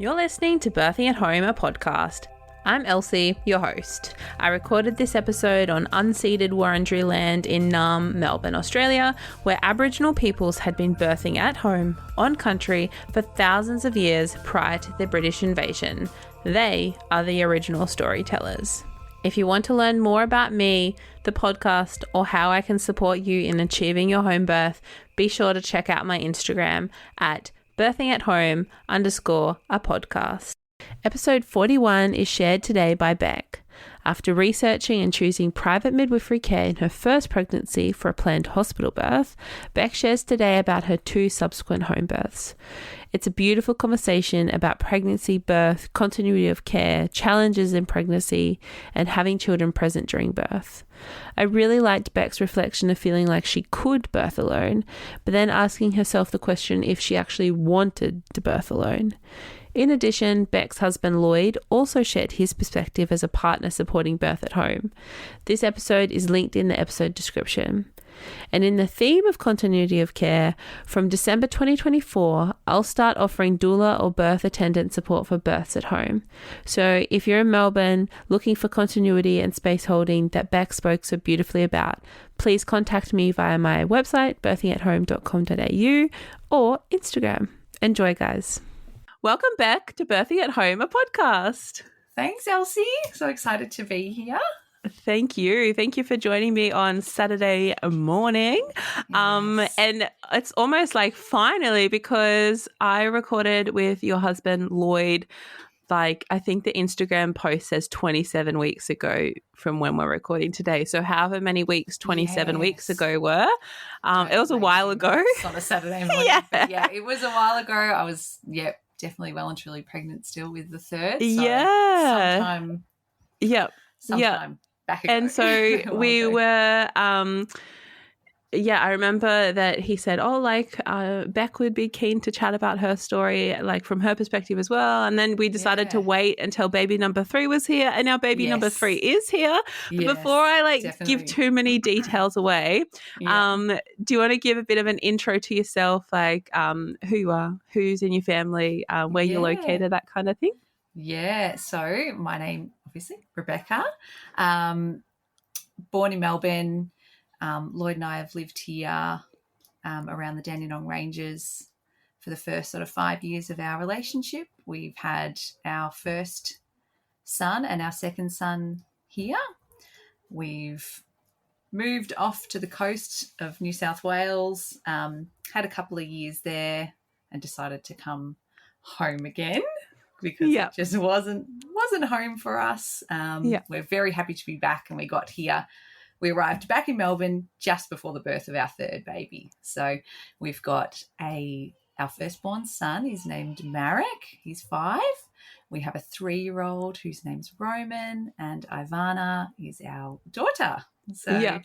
You're listening to Birthing at Home, a podcast. I'm Elsie, your host. I recorded this episode on unceded Wurundjeri land in Naarm, Melbourne, Australia, where Aboriginal peoples had been birthing at home, on country, for thousands of years prior to the British invasion. They are the original storytellers. If you want to learn more about me, the podcast, or how I can support you in achieving your home birth, be sure to check out my Instagram at birthingathome_apodcast. Episode 41 is shared today by Beck. After researching and choosing private midwifery care in her first pregnancy for a planned hospital birth, Beck shares today about her 2 subsequent home births. It's a beautiful conversation about pregnancy, birth, continuity of care, challenges in pregnancy, and having children present during birth. I really liked Beck's reflection of feeling like she could birth alone, but then asking herself the question if she actually wanted to birth alone. In addition, Beck's husband Lloyd also shared his perspective as a partner supporting birth at home. This episode is linked in the episode description. And in the theme of continuity of care, from December 2024, I'll start offering doula or birth attendant support for births at home. So if you're in Melbourne looking for continuity and space holding that Beck spoke so beautifully about, please contact me via my website, birthingathome.apodcast, or Instagram. Enjoy, guys. Welcome back to Birthing at Home, a podcast. Thanks, Elsie. So excited to be here. Thank you. Thank you for joining me on Saturday morning. Yes. And it's almost like finally, because I recorded with your husband, Lloyd, like I think the Instagram post says 27 weeks ago from when we're recording today. So however many weeks 27 weeks ago were. It was a while ago. It's on a Saturday morning. Yeah, it was a while ago. I was, definitely well and truly pregnant still with the third. So sometime back ago. And so we were, I remember that he said, Beck would be keen to chat about her story, like from her perspective as well. And then we decided to wait until baby number 3 was here, and now baby number 3 is here. But before I give too many details away, do you want to give a bit of an intro to yourself, like who you are, who's in your family, where you're located, that kind of thing? Yeah, so my name, obviously, Rebecca, born in Melbourne. Lloyd and I have lived here around the Dandenong Ranges for the first sort of 5 years of our relationship. We've had our first son and our second son here. We've moved off to the coast of New South Wales, had a couple of years there and decided to come home again because it just wasn't home for us. We're very happy to be back, and we got here. We arrived back in Melbourne just before the birth of our third baby. So we've got our firstborn son is named Marek. He's 5. We have a 3-year-old whose name's Roman, and Ivana is our daughter. So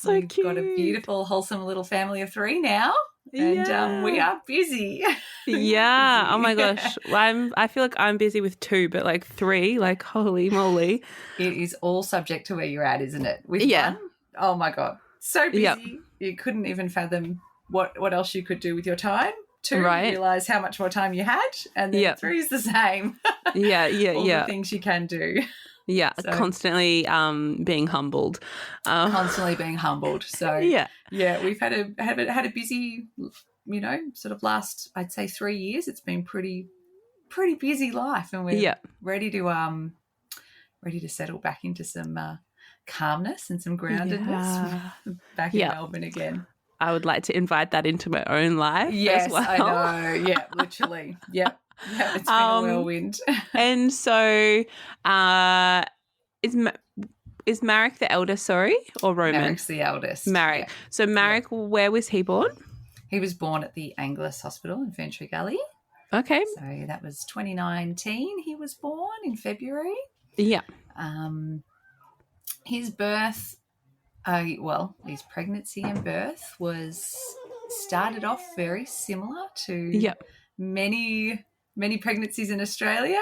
we've cute. Got a beautiful, wholesome little family of 3 now. And we are busy. Yeah. Busy. Oh my gosh. I feel like I'm busy with 2, but like 3, like holy moly. It is all subject to where you're at, isn't it? With 1, oh my God, so busy. You couldn't even fathom what else you could do with your time. 2, you realise how much more time you had, and then 3 is the same. All the things you can do. Yeah, so, constantly being humbled. Constantly being humbled. So we've had a busy, sort of last, I'd say 3 years. It's been pretty busy life, and we're ready to settle back into some calmness and some groundedness back in Melbourne again. I would like to invite that into my own life as well. I know. Yeah, literally. Yeah. Yeah, it's been a whirlwind. And so is Marek the eldest, or Roman? Marek's the eldest. Marek. Yeah. So Marek, where was he born? He was born at the Angelus Hospital in Ferntree Gully. Okay. So that was 2019 he was born in February. Yeah. His birth, his pregnancy and birth started off very similar to many pregnancies in Australia.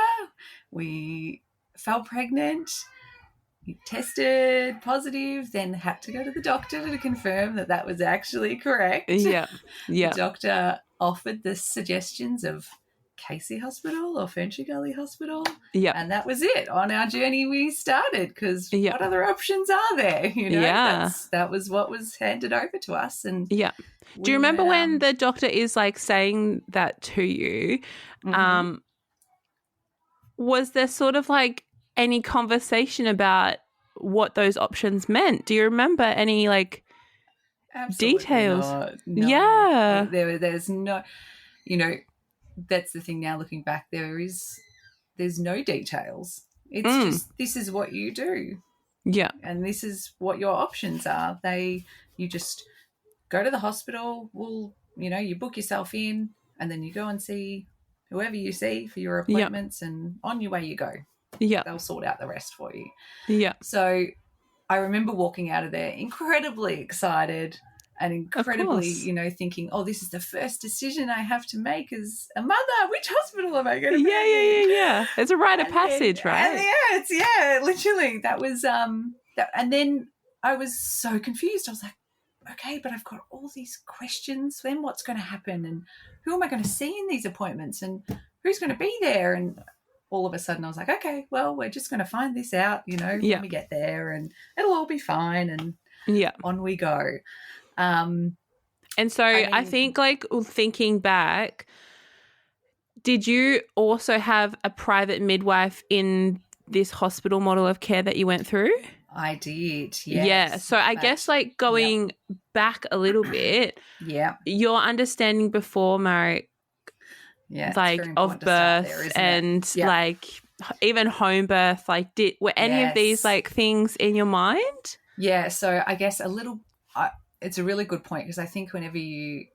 We fell pregnant, tested positive, then had to go to the doctor to confirm that was actually correct. Yeah. The doctor offered the suggestions of Casey Hospital or Ferntree Gully Hospital. Yeah. And that was it. On our journey we started, because Yeah. what other options are there? You know, Yeah. that was what was handed over to us. And yeah. Do you remember when the doctor is like saying that to you? Was there sort of like any conversation about what those options meant? Do you remember any like Absolutely details? not. No. Yeah. There's no, you know, that's the thing now looking back, there's no details. It's just, this is what you do. Yeah. And this is what your options are. You just go to the hospital, you book yourself in, and then you go and see whoever you see for your appointments, and on your way you go. Yeah. They'll sort out the rest for you. Yeah. So I remember walking out of there incredibly excited and incredibly, thinking, oh, this is the first decision I have to make as a mother. Which hospital am I going to be in? Yeah. It's a rite of passage, right? Literally. That was, and then I was so confused. I was like, okay, but I've got all these questions. Then what's going to happen? And who am I going to see in these appointments? And who's going to be there? And all of a sudden I was like, okay, well, we're just going to find this out, when we get there, and it'll all be fine. And on we go. And so I think, like, thinking back, did you also have a private midwife in this hospital model of care that you went through? I did, yes. Yeah. So I guess, like, going back a little bit, your understanding before Marek, like, of birth and like even home birth, like, were any of these like things in your mind? Yeah. So I guess it's a really good point, because I think whenever you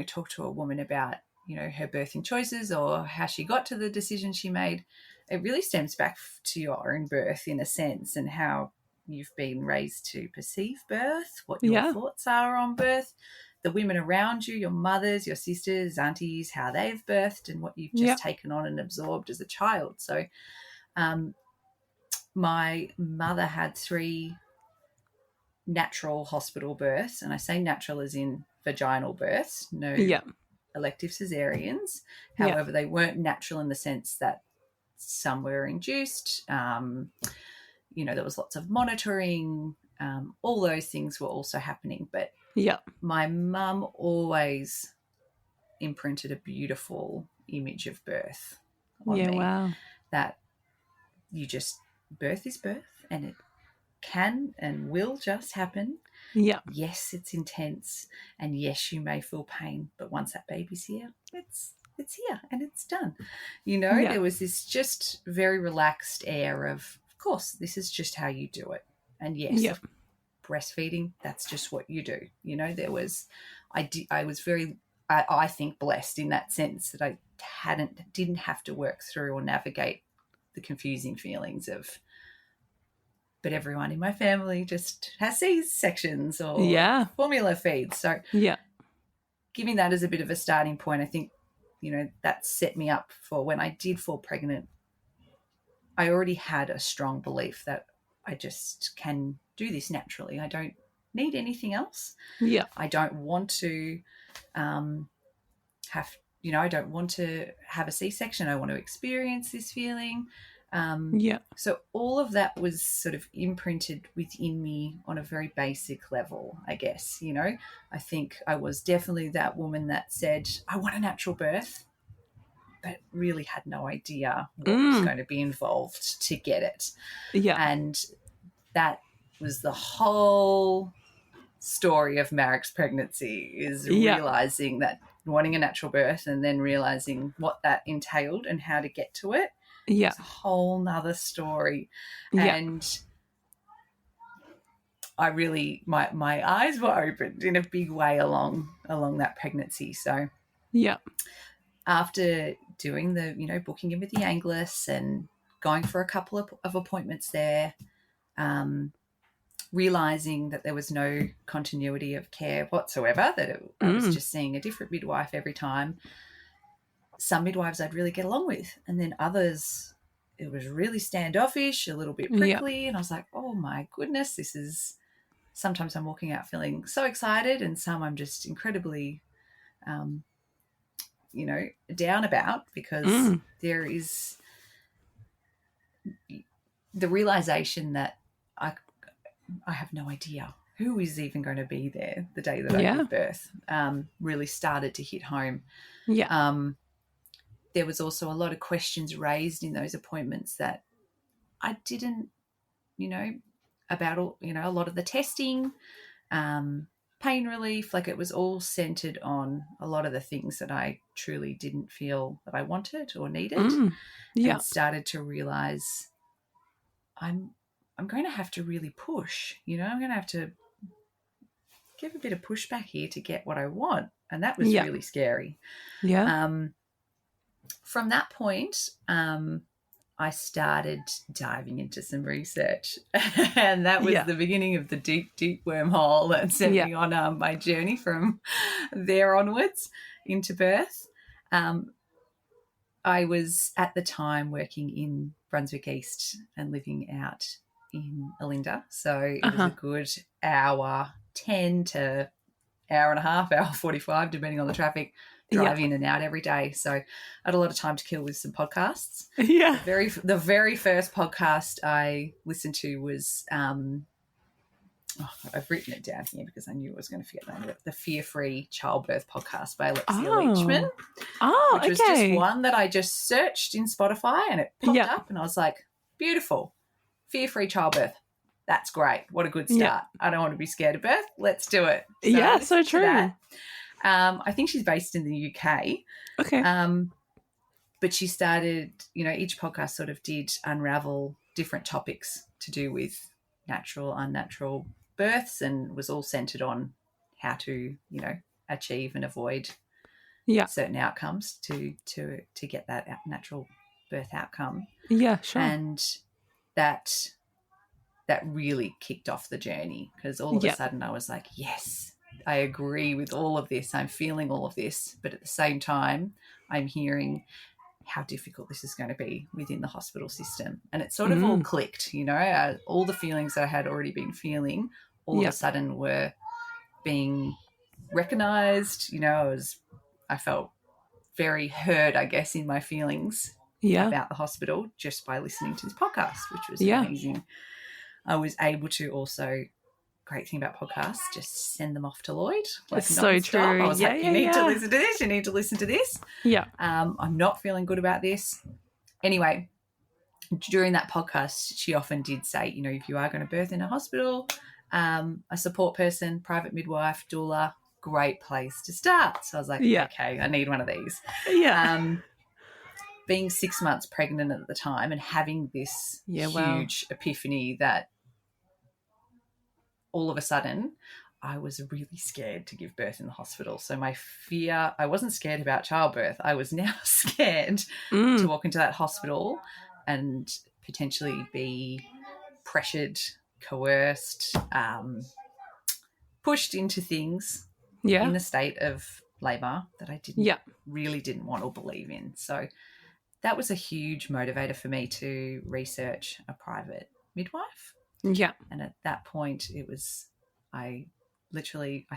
talk to a woman about her birthing choices or how she got to the decision she made, it really stems back to your own birth in a sense, and how you've been raised to perceive birth, what your thoughts are on birth, the women around you, your mothers, your sisters, aunties, how they've birthed, and what you've just taken on and absorbed as a child. So my mother had 3 natural hospital births, and I say natural as in vaginal births, no elective cesareans. However, they weren't natural in the sense that some were induced. There was lots of monitoring. All those things were also happening. But my mum always imprinted a beautiful image of birth on me. Wow. That birth is birth, and it can and will just happen. Yes, it's intense, and yes, you may feel pain, but once that baby's here, it's here and it's done. There was this just very relaxed air of course, this is just how you do it. And yes, breastfeeding, that's just what you do. There was, I was very, I think, blessed in that sense that I didn't have to work through or navigate the confusing feelings of, but everyone in my family just has C-sections or formula feeds. So giving that as a bit of a starting point, I think, that set me up for when I did fall pregnant. I already had a strong belief that I just can do this naturally. I don't need anything else. I don't want to I don't want to have a C-section. I want to experience this feeling. So all of that was sort of imprinted within me on a very basic level, I guess. I think I was definitely that woman that said, I want a natural birth, but really had no idea what was going to be involved to get it. And that was the whole story of Marek's pregnancy, is realizing that, wanting a natural birth, and then realizing what that entailed and how to get to it. It's a whole nother story. And I really, my eyes were opened in a big way along that pregnancy. So after doing the, booking in with the Angliss and going for a couple of appointments there, realizing that there was no continuity of care whatsoever, that I was just seeing a different midwife every time. Some midwives I'd really get along with, and then others, it was really standoffish, a little bit prickly, and I was like, oh my goodness, this is, sometimes I'm walking out feeling so excited, and some I'm just incredibly down about, because there is the realization that I have no idea who is even going to be there the day that I give birth, really started to hit home. Yeah. There was also a lot of questions raised in those appointments that I didn't, about a lot of the testing, pain relief, like it was all centered on a lot of the things that I truly didn't feel that I wanted or needed, and started to realize I'm going to have to really push, I'm going to have to give a bit of pushback here to get what I want. And that was really scary. Yeah. From that point, I started diving into some research, and that was the beginning of the deep, deep wormhole that sent me on my journey from there onwards into birth. I was at the time working in Brunswick East and living out in Alinda. So it was a good hour, 10 to hour and a half, hour 45, depending on the traffic, drive in and out every day. So I had a lot of time to kill with some podcasts. Yeah. The very first podcast I listened to was, I've written it down here because I knew I was going to forget the name of it, the Fear-Free Childbirth Podcast by Alexia Leachman. Which was just one that I just searched in Spotify and it popped up and I was like, beautiful, Fear-Free Childbirth. That's great. What a good start. Yeah. I don't want to be scared of birth. Let's do it. So true. I think she's based in the UK. Okay. But she started, each podcast sort of did unravel different topics to do with natural, unnatural births, and was all centered on how to, achieve and avoid certain outcomes to get that natural birth outcome. Yeah, sure. And that really kicked off the journey, because all of a sudden I was like, yes, I agree with all of this. I'm feeling all of this. But at the same time, I'm hearing how difficult this is going to be within the hospital system. And it sort of all clicked, all the feelings that I had already been feeling all of a sudden were being recognised. I felt very heard, I guess, in my feelings about the hospital just by listening to this podcast, which was amazing. I was able to also, great thing about podcasts, just send them off to Lloyd. It's so true. I was like, you need to listen to this. You need to listen to this. Yeah. I'm not feeling good about this. Anyway, during that podcast, she often did say, if you are going to birth in a hospital, a support person, private midwife, doula, great place to start. So I was like, okay, I need one of these. Yeah. Being 6 months pregnant at the time and having this huge epiphany that all of a sudden I was really scared to give birth in the hospital. So my fear, I wasn't scared about childbirth. I was now scared to walk into that hospital and potentially be pressured, coerced, pushed into things in the state of labour that I really didn't want or believe in. So that was a huge motivator for me to research a private midwife. Yeah. And at that point I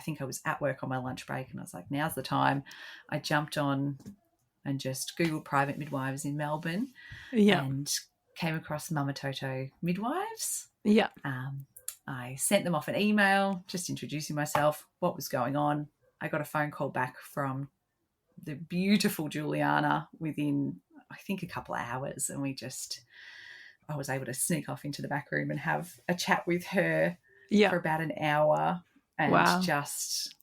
think I was at work on my lunch break and I was like, now's the time. I jumped on and just Googled private midwives in Melbourne and came across Mama Toto midwives. Yeah. I sent them off an email just introducing myself, what was going on. I got a phone call back from the beautiful Juliana within, I think, a couple of hours, and I was able to sneak off into the back room and have a chat with her for about an hour, and just,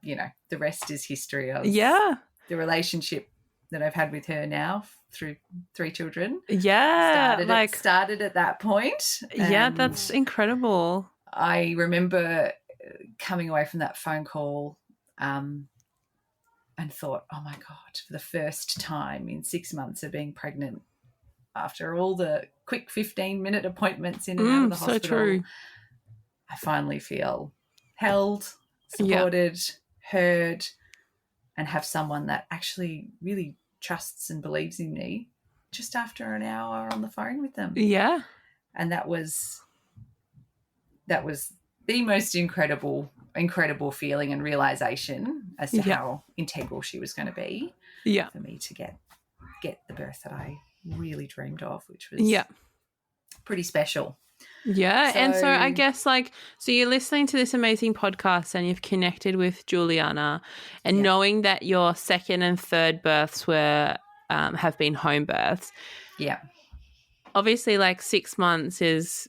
the rest is history of the relationship that I've had with her now through 3 children. Yeah. Started at that point. Yeah, that's incredible. I remember coming away from that phone call and thought, oh my God, for the first time in 6 months of being pregnant, after all the quick 15-minute appointments in and out of the hospital, so true. I finally feel held, supported, heard, and have someone that actually really trusts and believes in me just after an hour on the phone with them. Yeah. And that was the most incredible feeling and realization as to how integral she was going to be. Yeah. for me to get the birth that I really dreamed of, which was Yeah. pretty special. Yeah. And so I guess so you're listening to this amazing podcast and you've connected with Juliana, and knowing that your second and third births were have been home births. Yeah. Obviously 6 months is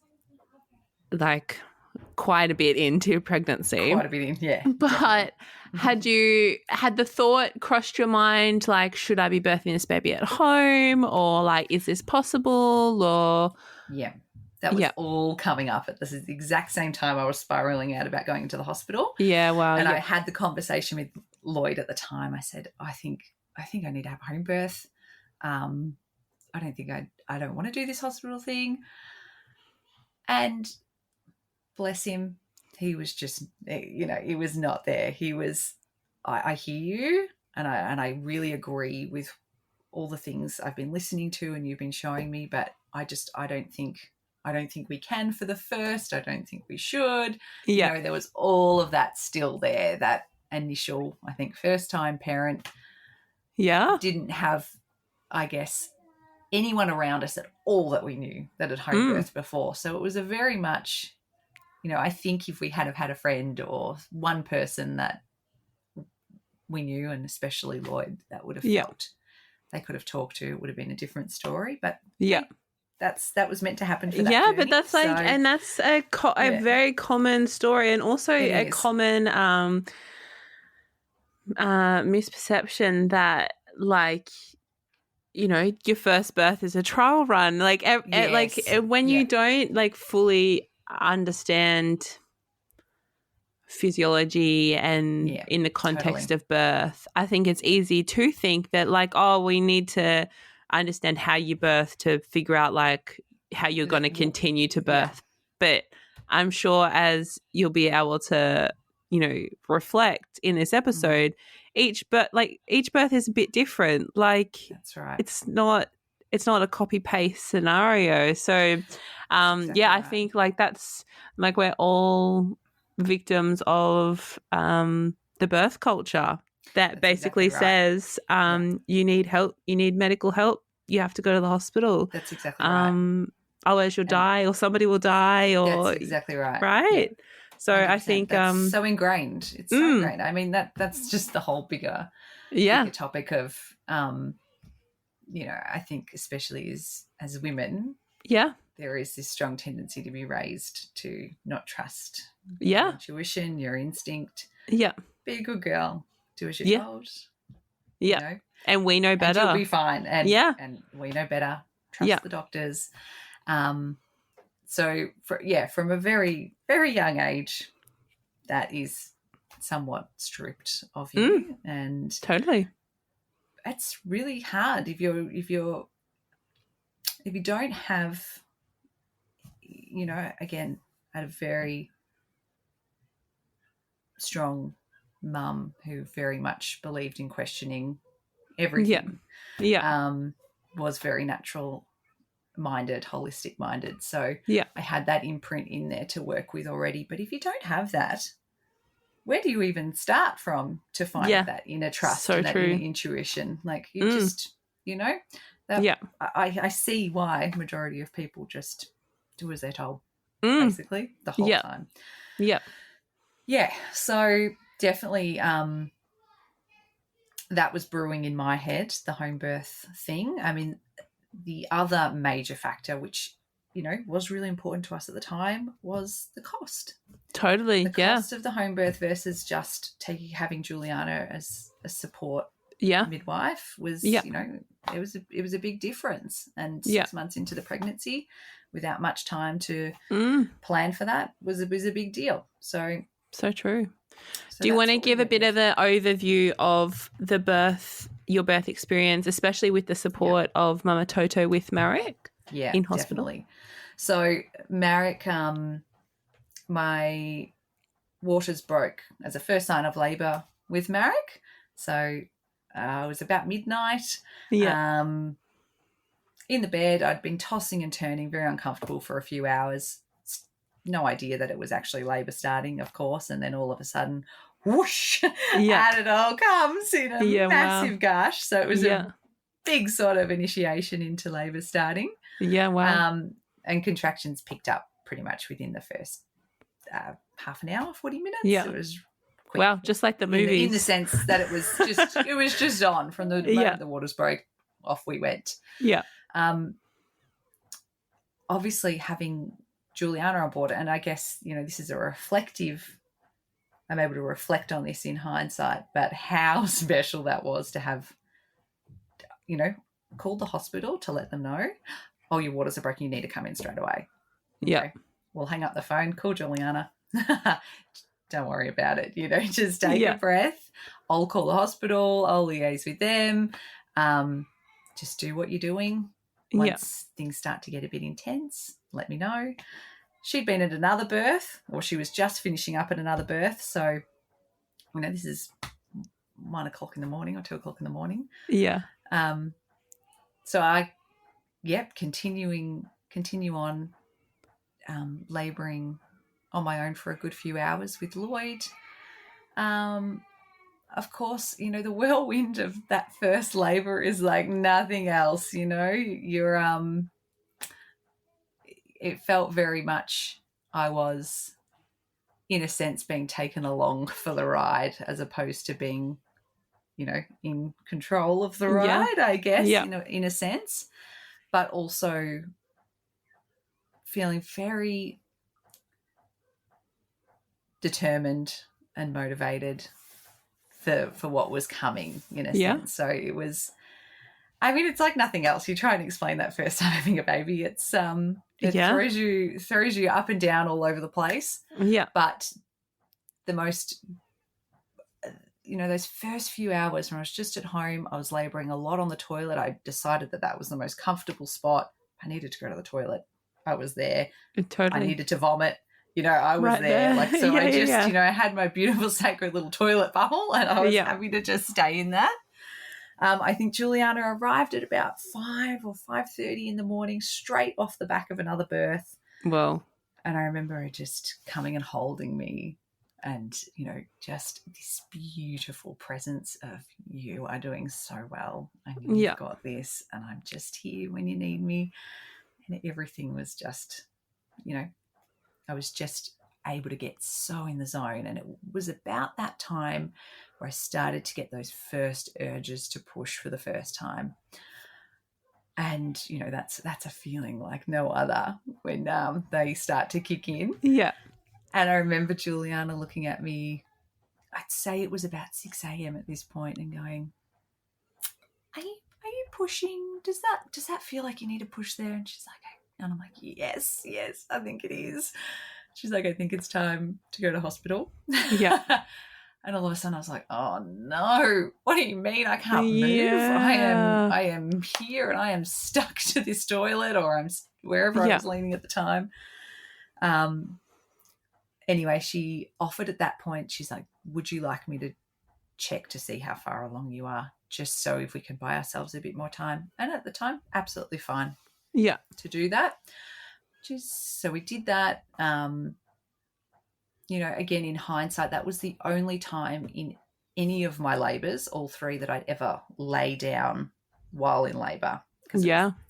quite a bit into pregnancy. Quite a bit in, yeah. But definitely. had the thought crossed your mind, should I be birthing this baby at home, or is this possible, or? Yeah. That was all coming up at the exact same time I was spiraling out about going into the hospital. Yeah, wow. And I had the conversation with Lloyd at the time. I said, I think I need to have a home birth. I don't want to do this hospital thing. And bless him, he was just, he was not there. He was, I hear you, and I really agree with all the things I've been listening to and you've been showing me, but I don't think we can for the first. I don't think we should. Yeah. There was all of that still there, that initial, I think, first-time parent. Yeah. Didn't have, I guess, anyone around us at all that we knew that had home birthed before. So it was a very much, I think if we had have had a friend or one person that we knew, and especially Lloyd, that would have felt they could have talked to, it would have been a different story. But yeah. That was meant to happen for that journey. But that's and that's a very common story, and also a common misperception that your first birth is a trial run. When you don't fully understand physiology and in the context of birth, I think it's easy to think that we need to understand how you birth to figure out how you're going to continue to birth. But I'm sure, as you'll be able to reflect in this episode, each birth is a bit different. That's right. It's not a copy paste scenario. So I think that's we're all victims of the birth culture that basically says you need help, you need medical help, you have to go to the hospital. That's exactly right. Otherwise you'll die, or somebody will die, or that's exactly right. Right. Yeah. So 100%. I think that's so ingrained. It's so ingrained. I mean, that's just the whole bigger topic of I think especially as women, there is this strong tendency to be raised to not trust your intuition, your instinct. Yeah. Be a good girl. Do as you're told. Yeah. And we know better. And you'll be fine. And we know better. Trust the doctors. So from a very, very young age, that is somewhat stripped of you. And totally. It's really hard if you don't have, again, had a very strong mum who very much believed in questioning everything. Was very natural minded, holistic minded. So I had that imprint in there to work with already. But if you don't have that, where do you even start from to find that inner trust and that inner intuition? You just, I see why majority of people just do as they're told, basically, the whole time. Yeah. Yeah. So definitely that was brewing in my head, the home birth thing. I mean, the other major factor, which, was really important to us at the time, was the cost. Totally, the cost of the home birth versus just having Juliana as a support midwife was, it was a big difference. And 6 months into the pregnancy, without much time to plan for that, was a big deal. So true. Do you want to give a bit of an overview of your birth experience, especially with the support of Mama Toto with Marek in hospital? Definitely. So Marek, my waters broke as a first sign of labour with Marek. So it was about midnight. Yeah. In the bed, I'd been tossing and turning, very uncomfortable for a few hours. No idea that it was actually labour starting, of course, and then all of a sudden whoosh, out it all comes in a massive gush. So it was a big sort of initiation into labour starting. Yeah, wow. And contractions picked up pretty much within the first half an hour, 40 minutes. Yeah. It was quick. Wow, just like the movies. In the sense that it was just on from the moment the waters broke, off we went. Yeah. Obviously having Juliana on board, and I guess, this is I'm able to reflect on this in hindsight, but how special that was to have, called the hospital to let them know, oh, your waters are broken, you need to come in straight away. Okay. Yeah. We'll hang up the phone, call Juliana. Don't worry about it, just take a breath. I'll call the hospital, I'll liaise with them. Just do what you're doing. Once things start to get a bit intense, let me know. She'd been at another birth, or she was just finishing up at another birth. So, this is 1 o'clock in the morning or 2 o'clock in the morning. Yeah. So I, continue on labouring on my own for a good few hours with Lloyd. Of course, the whirlwind of that first labour is like nothing else, you're, it felt very much I was, in a sense, being taken along for the ride as opposed to being, in control of the ride, I guess, in a sense, but also feeling very determined and motivated for what was coming, in a sense. So it was, it's like nothing else. You try and explain that first time having a baby. It throws you up and down all over the place. Yeah. But the most, those first few hours when I was just at home, I was labouring a lot on the toilet. I decided that was the most comfortable spot. I needed to go to the toilet. I was there. Totally. I needed to vomit. I was right there. Like, so I just, I had my beautiful sacred little toilet bubble, and I was happy to just stay in that. I think Juliana arrived at about 5 or 5:30 in the morning, straight off the back of another birth. Well, and I remember her just coming and holding me, and just this beautiful presence of, you are doing so well, and you've got this, and I'm just here when you need me, and everything was just, I was just able to get so in the zone. And it was about that time where I started to get those first urges to push for the first time. And, that's a feeling like no other when they start to kick in. Yeah. And I remember Juliana looking at me, I'd say it was about 6 a.m. at this point, and going, are you pushing? Does that feel like you need to push there? And she's like, and I'm like, yes, I think it is. She's like, I think it's time to go to hospital. Yeah. And all of a sudden I was like, oh no, what do you mean I can't move? I am here and I am stuck to this toilet, or I'm wherever I was leaning at the time. Anyway, she offered at that point, she's like, would you like me to check to see how far along you are, just so if we can buy ourselves a bit more time? And at the time, absolutely fine. Yeah. To do that. So we did that. Again, in hindsight, that was the only time in any of my labours, all 3, that I'd ever lay down while in labour. It's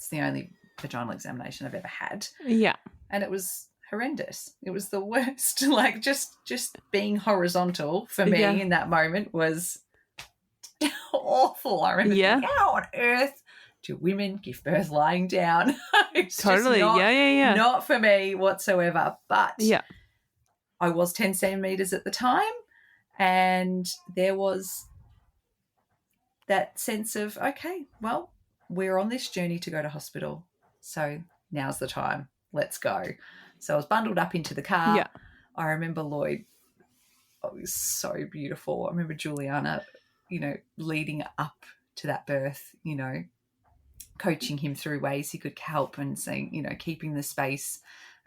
the only vaginal examination I've ever had. Yeah. And it was horrendous. It was the worst. Like, just being horizontal for me in that moment was awful. I remember thinking, how on earth do women give birth lying down? It's totally. Not for me whatsoever. But I was 10 centimetres at the time, and there was that sense of, okay, well, we're on this journey to go to hospital, so now's the time. Let's go. So I was bundled up into the car. Yeah. I remember Lloyd, it was so beautiful. I remember Juliana, leading up to that birth, coaching him through ways he could help, and saying, keeping the space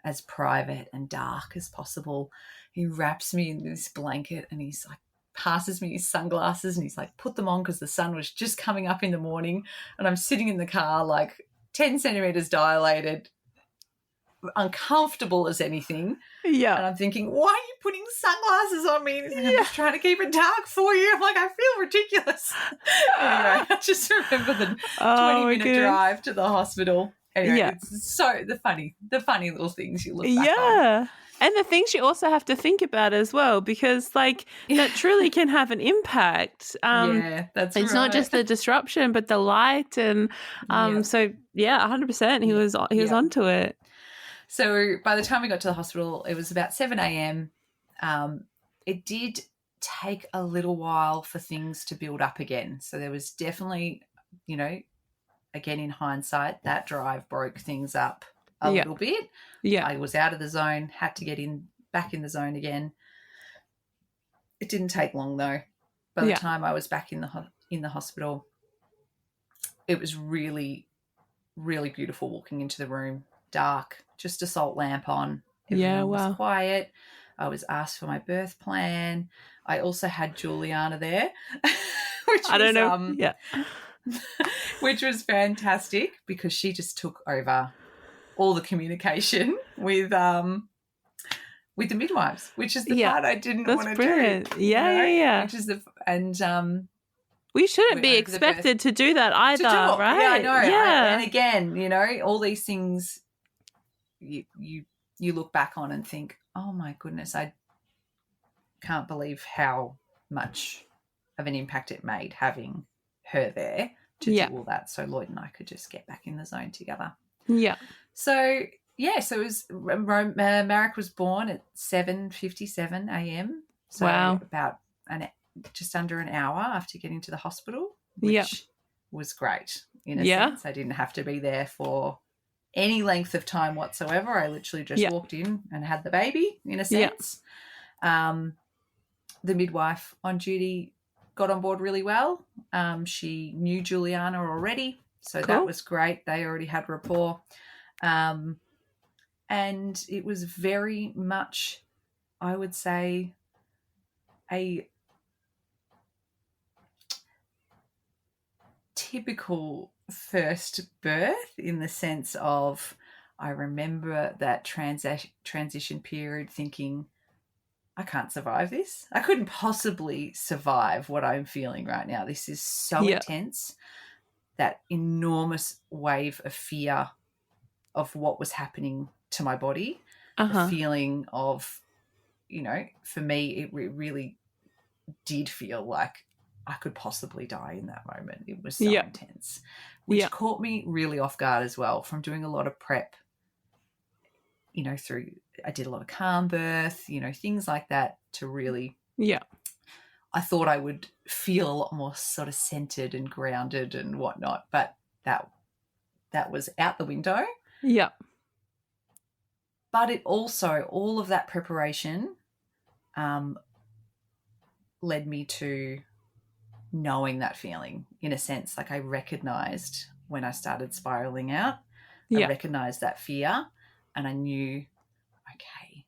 as private and dark as possible. He wraps me in this blanket, and he's like, passes me his sunglasses, and he's like, put them on, because the sun was just coming up in the morning, and I'm sitting in the car like 10 centimetres dilated, uncomfortable as anything. Yeah. And I'm thinking, why are you putting sunglasses on me? And he's like, I'm just trying to keep it dark for you. I'm like, I feel ridiculous. Anyway, I just remember the 20-minute drive to the hospital. Anyway, it's so the funny little things you look back on. And the things you also have to think about as well, because like that truly can have an impact. That's it's not just the disruption, but the light, and so 100%. He was onto it. So by the time we got to the hospital, it was about 7 a.m. It did take a little while for things to build up again. So there was definitely, again in hindsight, that drive broke things up a little bit. I was out of the zone, had to get back in the zone again. It didn't take long though. By the time I was back in the hospital, it was really, really beautiful walking into the room. Dark, just a salt lamp on. Everyone was quiet. I was asked for my birth plan. I also had Juliana there, which was fantastic because she just took over all the communication with the midwives, which is the part I didn't want to do. Yeah. Which is we shouldn't be expected to do that either, right? Yeah, I know. And again, all these things you look back on and think, oh my goodness, I can't believe how much of an impact it made having her there to do all that, so Lloyd and I could just get back in the zone together. So it was Marek was born at 7:57 a.m. So about just under an hour after getting to the hospital, which was great in a sense. I didn't have to be there for any length of time whatsoever. I literally just walked in and had the baby in a sense. The midwife on duty got on board really well. She knew Juliana already, so that was great. They already had rapport. And it was very much, I would say, a typical first birth in the sense of I remember that transition period thinking, I can't survive this. I couldn't possibly survive what I'm feeling right now. This is so intense. That enormous wave of fear of what was happening to my body, the feeling of, for me, it really did feel like I could possibly die in that moment. It was so intense, which caught me really off guard as well from doing a lot of prep, I did a lot of calm birth, things like that to really, I thought I would feel a lot more sort of centered and grounded and whatnot, but that was out the window. But it also, all of that preparation led me to knowing that feeling in a sense. Like I recognized when I started spiraling out, I recognized that fear and I knew, okay,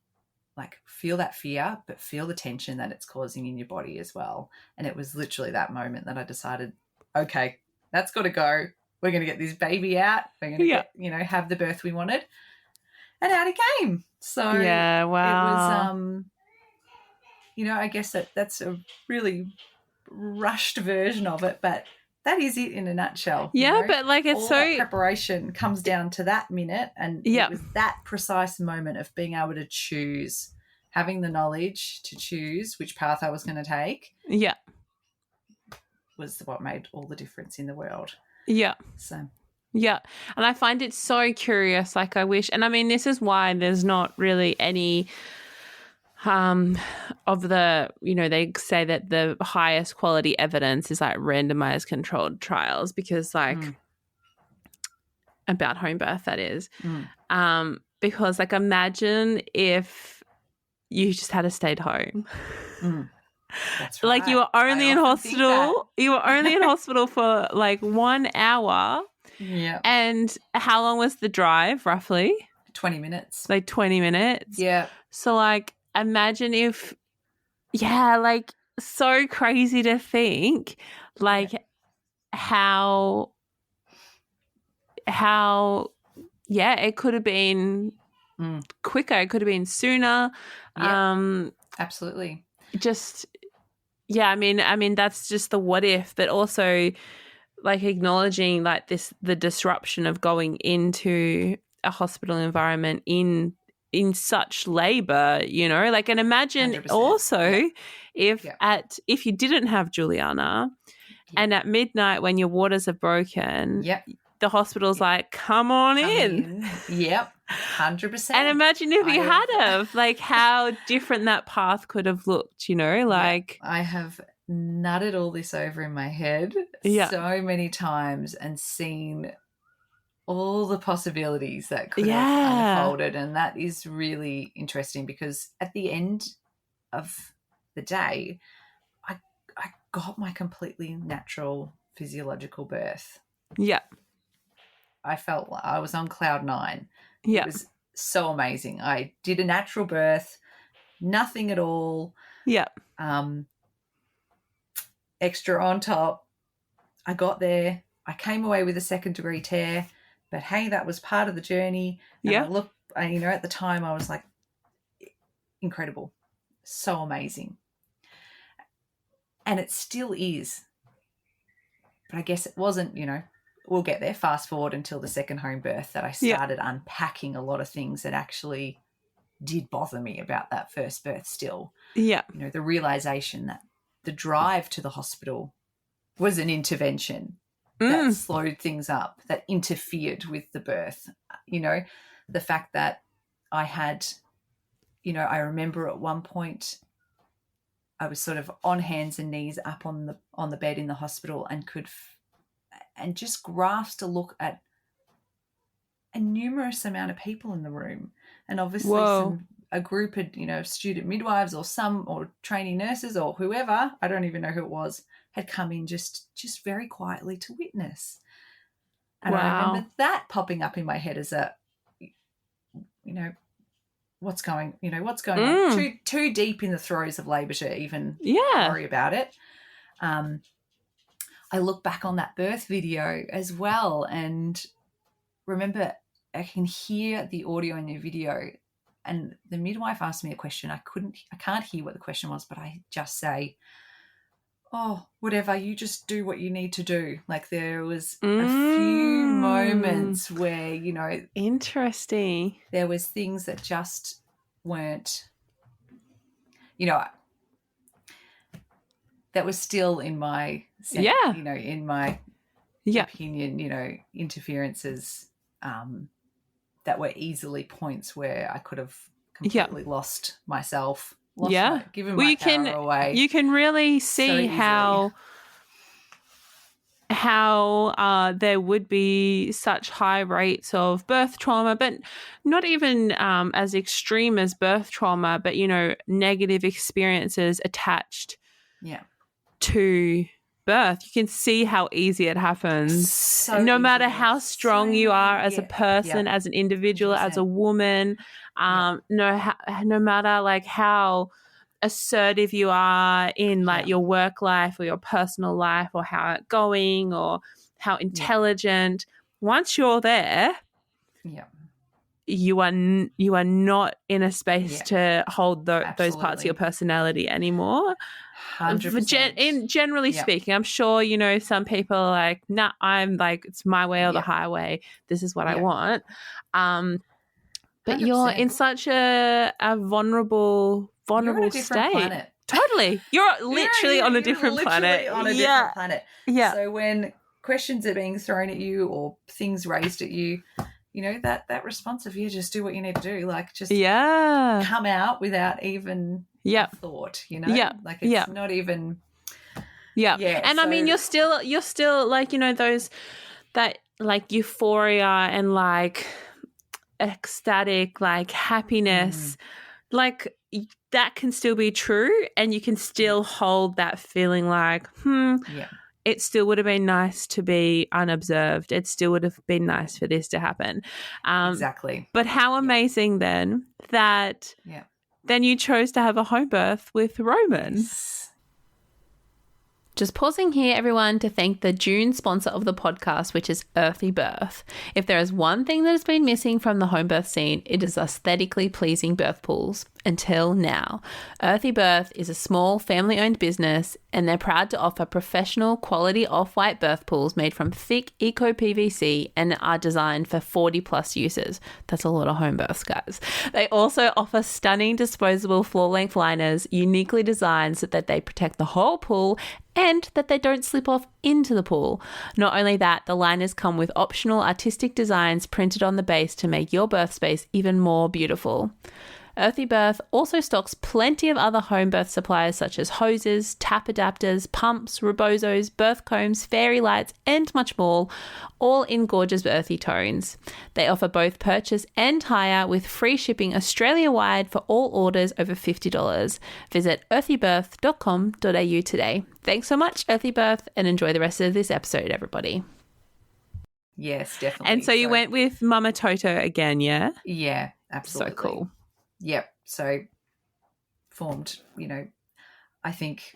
like feel that fear, but feel the tension that it's causing in your body as well. And it was literally that moment that I decided, okay, that's got to go. We're going to get this baby out. We're going to get, have the birth we wanted. And out it came. So it was, I guess that's a really rushed version of it, but that is it in a nutshell. But like it's all so that preparation comes down to that minute, and it was that precise moment of being able to choose, having the knowledge to choose which path I was going to take. Was what made all the difference in the world. So. And I find it so curious. Like I wish, and I mean, this is why there's not really any of the, they say that the highest quality evidence is like randomized controlled trials because like about home birth, that is. Because like imagine if you just had stayed home. That's right. Like you were only in hospital. You were only in hospital for like 1 hour. And how long was the drive roughly? 20 minutes. Like 20 minutes. So like imagine if, like so crazy to think like how it could have been quicker. It could have been sooner. Yep. Absolutely. Just, yeah, I mean, that's just the what if, but also like acknowledging like the disruption of going into a hospital environment in such labor, you know, like, and imagine 100%. also if you didn't have Juliana and at midnight when your waters have broken, the hospital's like, come on in. Yep. 100%. And imagine if you had of like how different that path could have looked, you know, like I have nutted all this over in my head so many times and seen all the possibilities that could have unfolded. And that is really interesting because at the end of the day, I got my completely natural physiological birth. Yeah. I felt like I was on cloud 9. Yeah. It was so amazing. I did a natural birth, nothing at all. Yeah. Extra on top. I got there. I came away with a 2nd-degree tear, but hey, that was part of the journey. And I looked, you know, at the time I was like, incredible, so amazing. And it still is. But I guess it wasn't, you know, we'll get there. Fast forward until the second home birth that I started unpacking a lot of things that actually did bother me about that first birth still. Yeah. You know, the realization that the drive to the hospital was an intervention that slowed things up, that interfered with the birth. You know, the fact that I had, you know, I remember at one point I was sort of on hands and knees up on the bed in the hospital and and just grasped a look at a numerous amount of people in the room. And obviously a group of, you know, student midwives or trainee nurses or whoever, I don't even know who it was, had come in just very quietly to witness. And I remember that popping up in my head as a, you know, what's going on? Too deep in the throes of labour to even worry about it. I look back on that birth video as well and remember I can hear the audio in the video and the midwife asked me a question. I can't hear what the question was, but I just say, oh, whatever, you just do what you need to do. Like there was a few moments where, you know. Interesting. There was things that just weren't, you know, that was still in my, you know, in my opinion, you know, interferences that were easily points where I could have completely lost myself. Given my power away. You can really see so how there would be such high rates of birth trauma, but not even as extreme as birth trauma, but, you know, negative experiences attached to birth. You can see how easy it happens. So no matter how strong you are as a person, as an individual, 100%. As a woman, no matter like how assertive you are in like your work life or your personal life or how outgoing or how intelligent, once you're there, you are not in a space to hold those parts of your personality anymore. 100%. Generally speaking, I'm sure, you know, some people are like, nah, I'm like, it's my way or the highway. This is what I want. But 100%. You're in such a vulnerable state. Planet. Totally. You're literally on a different planet. Different planet. Yeah. So when questions are being thrown at you or things raised at you, you know, that response of you just do what you need to do. Like just come out without even a thought, you know? Like it's not even and I mean you're still like, you know, that like euphoria and like ecstatic like happiness like that can still be true and you can still hold that feeling like it still would have been nice to be unobserved. It still would have been nice for this to happen. Exactly. But how amazing then that then you chose to have a home birth with Roman. Just pausing here, everyone, to thank the June sponsor of the podcast, which is Earthy Birth. If there is one thing that has been missing from the home birth scene, it is aesthetically pleasing birth pools. Until now. Earthy Birth is a small family-owned business, and they're proud to offer professional quality off-white birth pools made from thick eco-PVC and are designed for 40-plus users. That's a lot of home births, guys. They also offer stunning disposable floor-length liners, uniquely designed so that they protect the whole pool and that they don't slip off into the pool. Not only that, the liners come with optional artistic designs printed on the base to make your birth space even more beautiful. Earthy Birth also stocks plenty of other home birth supplies such as hoses, tap adapters, pumps, rebozos, birth combs, fairy lights, and much more, all in gorgeous earthy tones. They offer both purchase and hire with free shipping Australia-wide for all orders over $50. Visit earthybirth.com.au today. Thanks so much, Earthy Birth, and enjoy the rest of this episode, everybody. Yes, definitely. And so you went with Mama Toto again, yeah? Yeah, absolutely. So cool. Yep. So formed, I think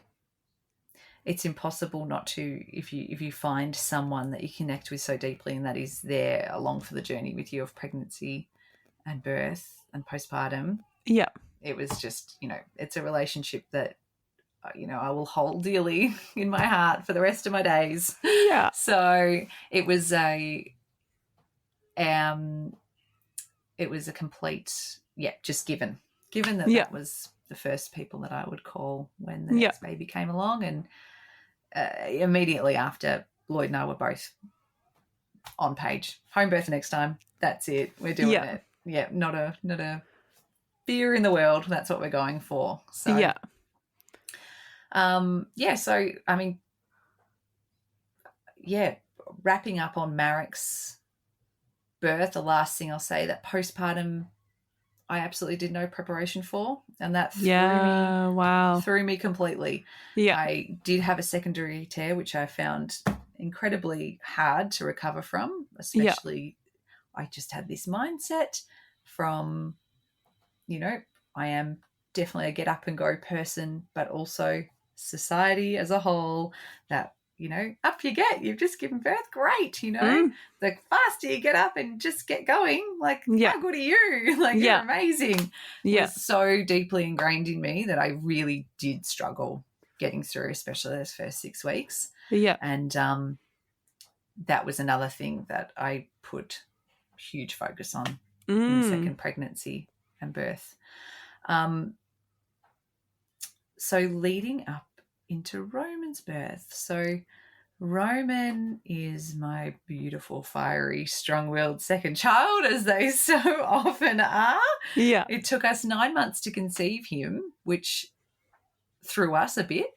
it's impossible not to, if you find someone that you connect with so deeply and that is there along for the journey with you of pregnancy and birth and postpartum. Yeah. It was just, it's a relationship that, I will hold dearly in my heart for the rest of my days. Yeah. So it was a complete, just given that that was the first people that I would call when the next baby came along. And immediately after, Lloyd and I were both on page. Home birth next time. That's it. We're doing it. Yeah, not a fear in the world. That's what we're going for. So so I mean, wrapping up on Marek's birth, the last thing I'll say, that postpartum I absolutely did no preparation for, and that threw me completely. Yeah. I did have a secondary tear, which I found incredibly hard to recover from, especially I just had this mindset from, I am definitely a get up and go person, but also society as a whole that, up you get, you've just given birth, great, the faster you get up and just get going, how good are you? You're amazing. Yeah. It was so deeply ingrained in me that I really did struggle getting through, especially those first 6 weeks. Yeah. And that was another thing that I put huge focus on in the second pregnancy and birth. So leading up into Roman's birth. So Roman is my beautiful, fiery, strong-willed second child, as they so often are. Yeah. It took us 9 months to conceive him, which threw us a bit.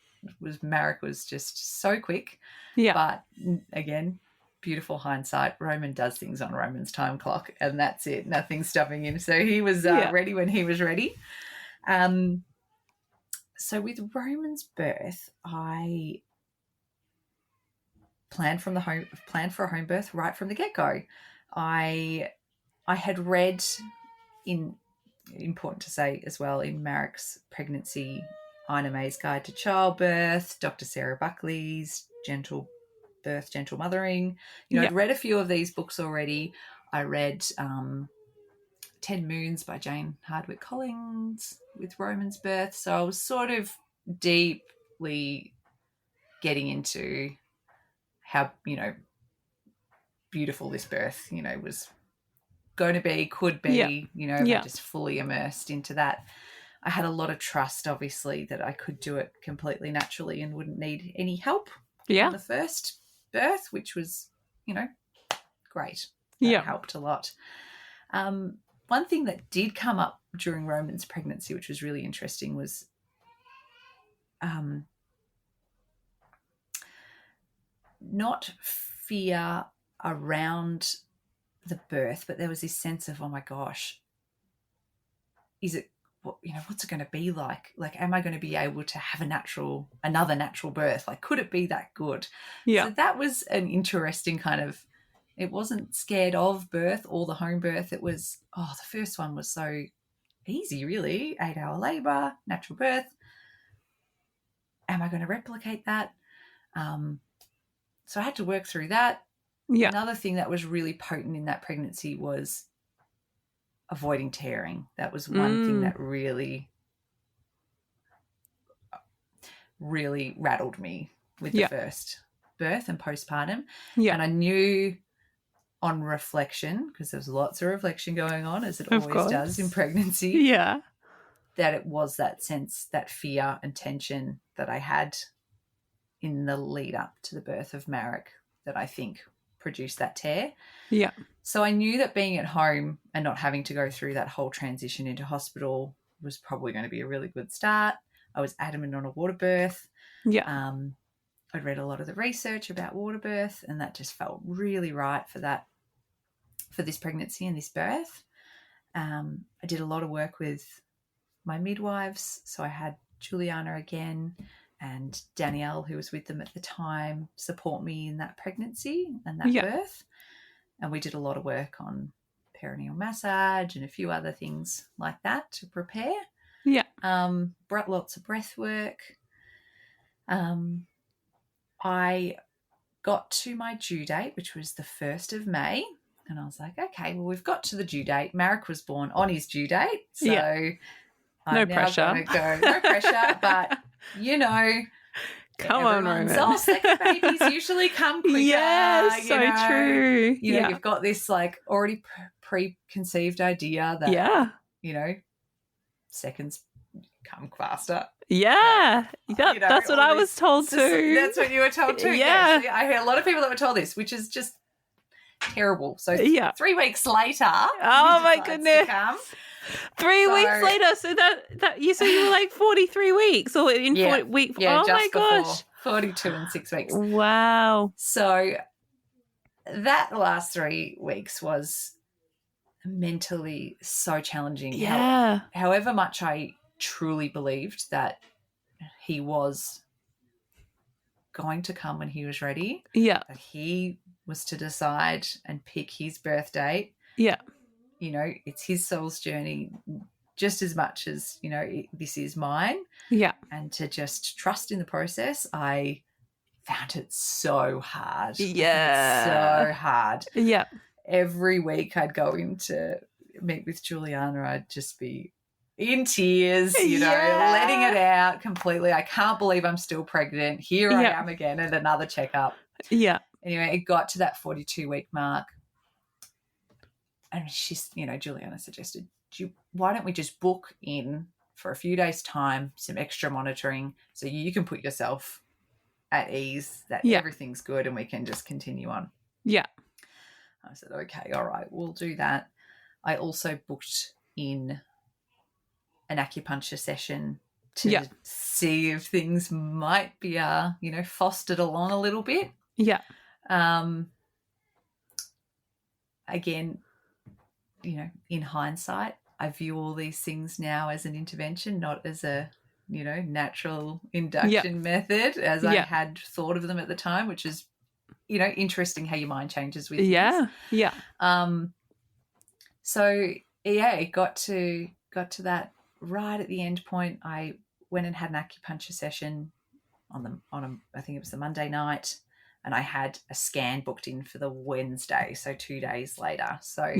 Marek was just so quick. Yeah. But again, beautiful hindsight. Roman does things on Roman's time clock, and that's it. Nothing's stopping him. So he was ready when he was ready. So with Roman's birth, I planned for a home birth right from the get-go. I had read, important to say as well, in Marek's pregnancy, Ina May's Guide to Childbirth, Dr. Sarah Buckley's Gentle Birth, Gentle Mothering. I'd read a few of these books already. I read 10 Moons by Jane Hardwicke Collins with Roman's birth. So I was sort of deeply getting into how, beautiful this birth, was going to be, could be, just fully immersed into that. I had a lot of trust, obviously, that I could do it completely naturally and wouldn't need any help in the first birth, which was, great. That helped a lot. One thing that did come up during Roman's pregnancy, which was really interesting, was not fear around the birth, but there was this sense of, oh my gosh, is it, what's it going to be like? Am I going to be able to have another natural birth? Could it be that good? Yeah. So that was an interesting kind of, it wasn't scared of birth or the home birth. It was, the first one was so easy, really. 8-hour labour, natural birth. Am I going to replicate that? So I had to work through that. Yeah. Another thing that was really potent in that pregnancy was avoiding tearing. That was one thing that really, really rattled me with the first birth and postpartum. Yeah. And I knew on reflection, because there was lots of reflection going on, as it always does in pregnancy, yeah, that it was that sense, that fear and tension that I had in the lead up to the birth of Marek that I think produced that tear. Yeah. So I knew that being at home and not having to go through that whole transition into hospital was probably going to be a really good start. I was adamant on a water birth. Yeah. I'd read a lot of the research about water birth, and that just felt really right for this pregnancy and this birth. I did a lot of work with my midwives. So I had Juliana again and Danielle, who was with them at the time, support me in that pregnancy and that birth. And we did a lot of work on perineal massage and a few other things like that to prepare. Yeah. Lots of breath work. I got to my due date, which was the 1st of May. And I was like, okay, well, we've got to the due date. Marek was born on his due date. So no pressure. No pressure, but, come on, Roman. Oh, second babies usually come quicker. Yeah, so true. You've got this like already preconceived idea that, seconds come faster. Yeah, that's what I was told too. That's what you were told too. Yeah. Yes. I heard a lot of people that were told this, which is just terrible. So 3 weeks later, oh my goodness, 3 weeks later. So that you were like 43 weeks or in 40 weeks. Yeah, oh my gosh, 42 and 6 weeks. Wow. So that last 3 weeks was mentally so challenging. Yeah. However much I truly believed that he was going to come when he was ready. Yeah. That he was to decide and pick his birth date. Yeah. It's his soul's journey just as much as, this is mine. Yeah. And to just trust in the process, I found it so hard. Yeah. So hard. Yeah. Every week I'd go in to meet with Juliana, I'd just be in tears, letting it out completely. I can't believe I'm still pregnant. Here I am again at another checkup. Yeah. Anyway, it got to that 42-week mark. And Juliana suggested, why don't we just book in for a few days' time, some extra monitoring so you can put yourself at ease that everything's good and we can just continue on. Yeah. I said, okay, all right, we'll do that. I also booked in an acupuncture session to see if things might be, fostered along a little bit. Yeah. Again, in hindsight, I view all these things now as an intervention, not as a, natural induction method as I had thought of them at the time, which is, interesting how your mind changes with things. Yeah. So, it got to that right at the end point. I went and had an acupuncture session I think it was the Monday night, and I had a scan booked in for the Wednesday, so 2 days later. So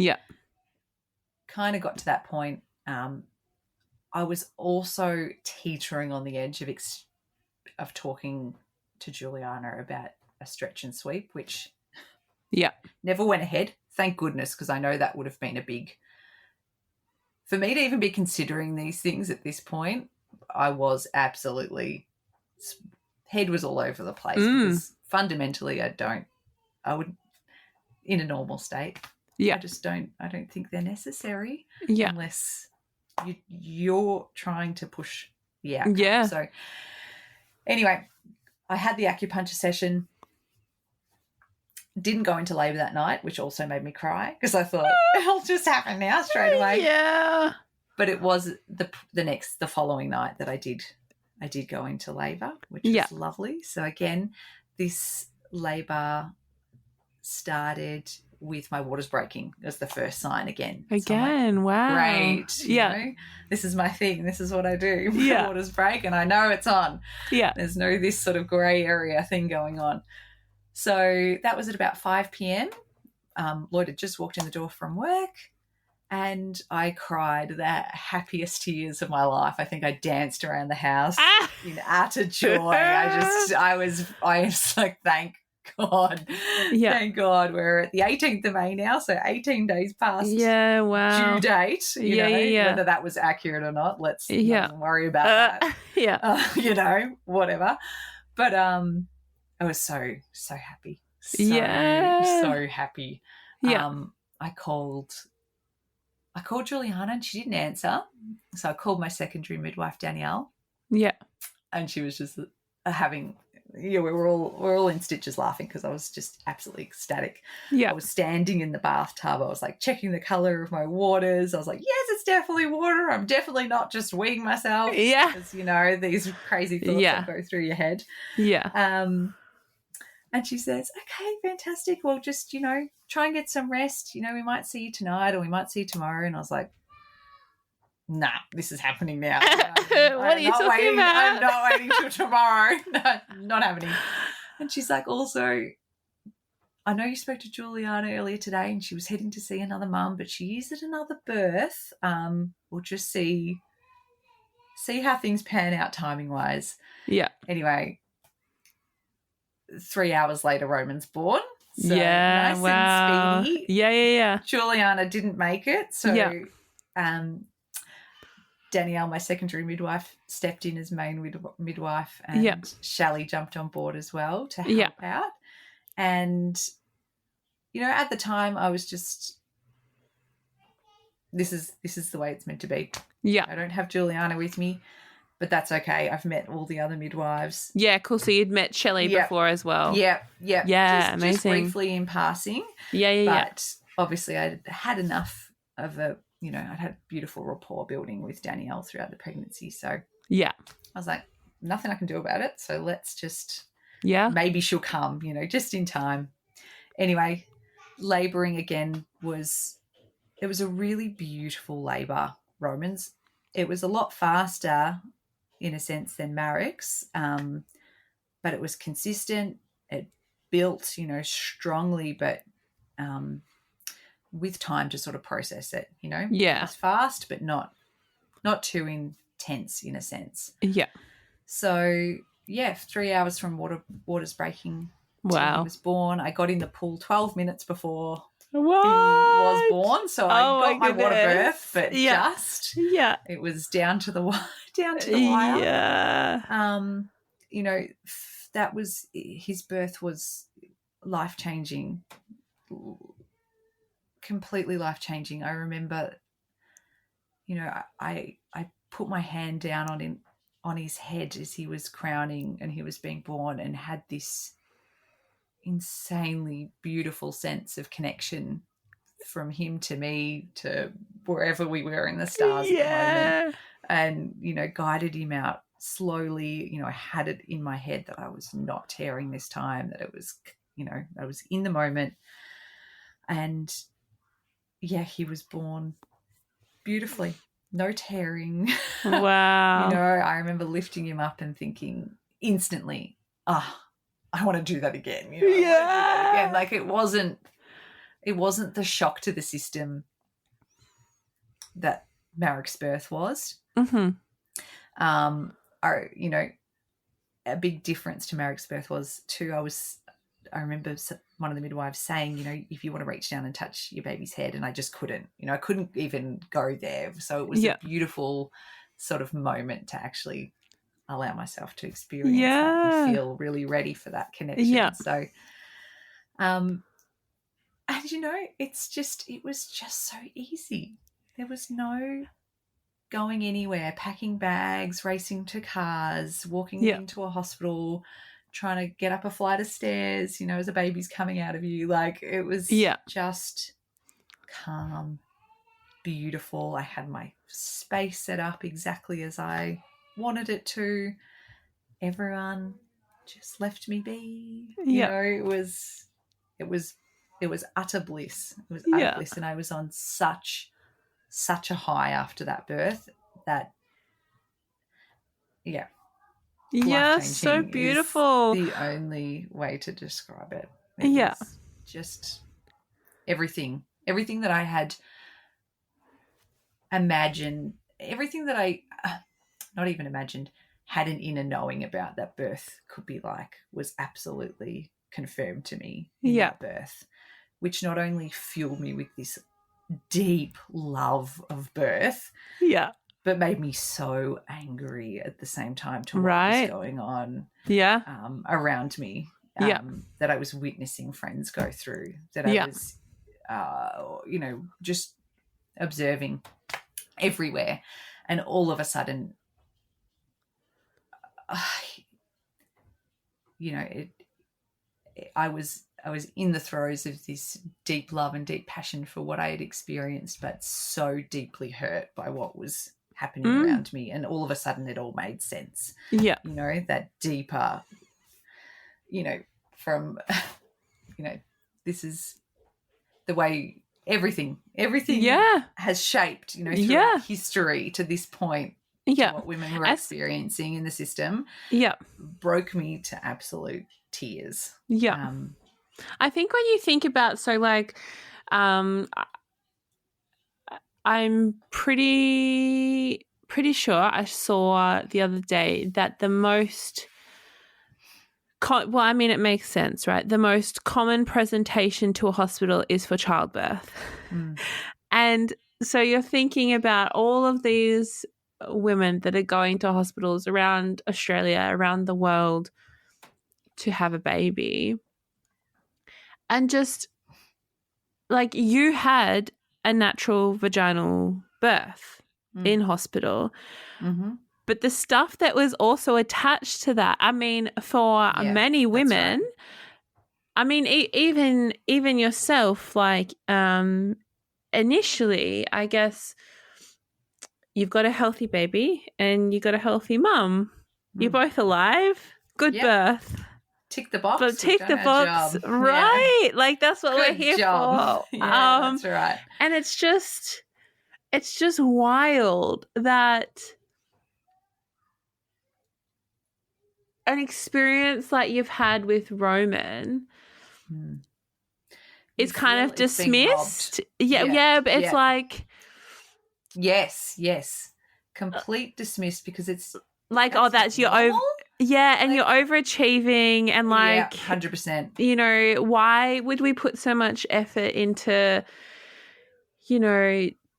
kind of got to that point. I was also teetering on the edge of talking to Juliana about a stretch and sweep, which never went ahead. Thank goodness, because I know that would have been a big, for me to even be considering these things at this point. I was absolutely, head was all over the place because fundamentally I would, in a normal state, I don't think they're necessary unless you're trying to push the outcome. Yeah. So anyway, I had the acupuncture session, didn't go into labour that night, which also made me cry because I thought it'll just happen now straight away. Yeah. But it was the following night that I did go into labour, which was lovely. So again, this labour started with my waters breaking as the first sign again. Again, wow. Great. You know, this is my thing. This is what I do. My waters break and I know it's on. Yeah. There's no this sort of grey area thing going on. So that was at about 5 p.m. Lloyd had just walked in the door from work and I cried the happiest tears of my life. I think I danced around the house in utter joy. I was like, thank God. Yeah. Thank God we're at the 18th of May now, so 18 days past due date. You know, whether that was accurate or not, let's not even worry about that. You know, whatever. But I was so happy. So happy. I called Juliana and she didn't answer. So I called my secondary midwife, Danielle. Yeah. And she was just having, we were all in stitches laughing because I was just absolutely ecstatic. Yeah. I was standing in the bathtub. I was like checking the colour of my waters. I was like, yes, it's definitely water. I'm definitely not just weeing myself. Yeah. Because, you know, these crazy thoughts that go through your head. Yeah. And she says, okay, fantastic. Well, just, you know, try and get some rest. You know, we might see you tonight or we might see you tomorrow. And I was like, nah, this is happening now. What are you talking about? I'm not waiting till tomorrow. No, not happening. And she's like, also, I know you spoke to Juliana earlier today and she was heading to see another mum, but she is at another birth. We'll just see how things pan out timing-wise. Yeah. Anyway, 3 hours later, Roman's born. So nice and speedy. Yeah. Juliana didn't make it. So Danielle, my secondary midwife, stepped in as main midwife and Shally jumped on board as well to help out. And, you know, at the time I was just, this is the way it's meant to be. Yeah. I don't have Juliana with me. But that's okay. I've met all the other midwives. Yeah, cool. So you'd met Shelley before as well. Yeah. Yeah, amazing. Just briefly in passing. But obviously I had enough of I'd had beautiful rapport building with Danielle throughout the pregnancy. So I was like, nothing I can do about it. So let's just, maybe she'll come, you know, just in time. Anyway, labouring again it was a really beautiful labour, Romans. It was a lot faster in a sense than Marek's, but it was consistent. It built, you know, strongly, but with time to sort of process it, you know. Yeah. It was fast, but not too intense in a sense. Yeah. So, 3 hours from waters breaking till he was born. I got in the pool 12 minutes before he was born, so I got my water birth, but it was down to the wire. Yeah. You know, that was, his birth was life-changing, completely life-changing. I remember, you know, I put my hand down on his head as he was crowning and he was being born and had this insanely beautiful sense of connection from him to me to wherever we were in the stars at the moment, and, you know, guided him out slowly. You know, I had it in my head that I was not tearing this time, that it was, you know, I was in the moment. And he was born beautifully, no tearing. Wow. You know, I remember lifting him up and thinking instantly, I want to do that again. You know, I want to do that again. Like, it wasn't the shock to the system that Marek's birth was. Mm-hmm. You know, a big difference to Marek's birth was too, I remember one of the midwives saying, you know, if you want to reach down and touch your baby's head, and I just couldn't, you know, I couldn't even go there. So it was a beautiful sort of moment to actually allow myself to experience that and feel really ready for that connection. Yeah. So, and, you know, it was just so easy. There was no going anywhere, packing bags, racing to cars, walking into a hospital, trying to get up a flight of stairs, you know, as a baby's coming out of you. Like, it was just calm, beautiful. I had my space set up exactly as I wanted it to. Everyone just left me be. You know, it was utter bliss. It was utter Yeah. bliss, and I was on such a high after that birth that, yeah, Yeah, so life-changing beautiful. is the only way to describe it. It Yeah. was just everything that I had imagined, everything that I not even imagined, had an inner knowing about that birth could be like, was absolutely confirmed to me in that birth, which not only fueled me with this deep love of birth, but made me so angry at the same time to what was going on around me, that I was witnessing friends go through, that I was, just observing everywhere. And all of a sudden, I was in the throes of this deep love and deep passion for what I had experienced, but so deeply hurt by what was happening around me. And all of a sudden it all made sense. Yeah. That deeper, from, this is the way everything has shaped, throughout history to this point, to what women were experiencing in the system, broke me to absolute tears. I think when you think about, so like, I'm pretty sure I saw the other day that the most it makes sense, right? The most common presentation to a hospital is for childbirth. And so you're thinking about all of these women that are going to hospitals around Australia, around the world to have a baby. And just like, you had a natural vaginal birth in hospital. But the stuff that was also attached to that, I mean, for many women, I mean, even yourself, like, initially, I guess you've got a healthy baby and you got a healthy mum. You're both alive. Good birth. Tick the box. But tick the box, right? Yeah. Like, that's what we're here for. Yeah, that's right. And it's just wild that an experience like you've had with Roman is kind of dismissed. But it's like, yes, complete dismissed, because it's like, that's your and like, you're overachieving, and like 100%. Why would we put so much effort into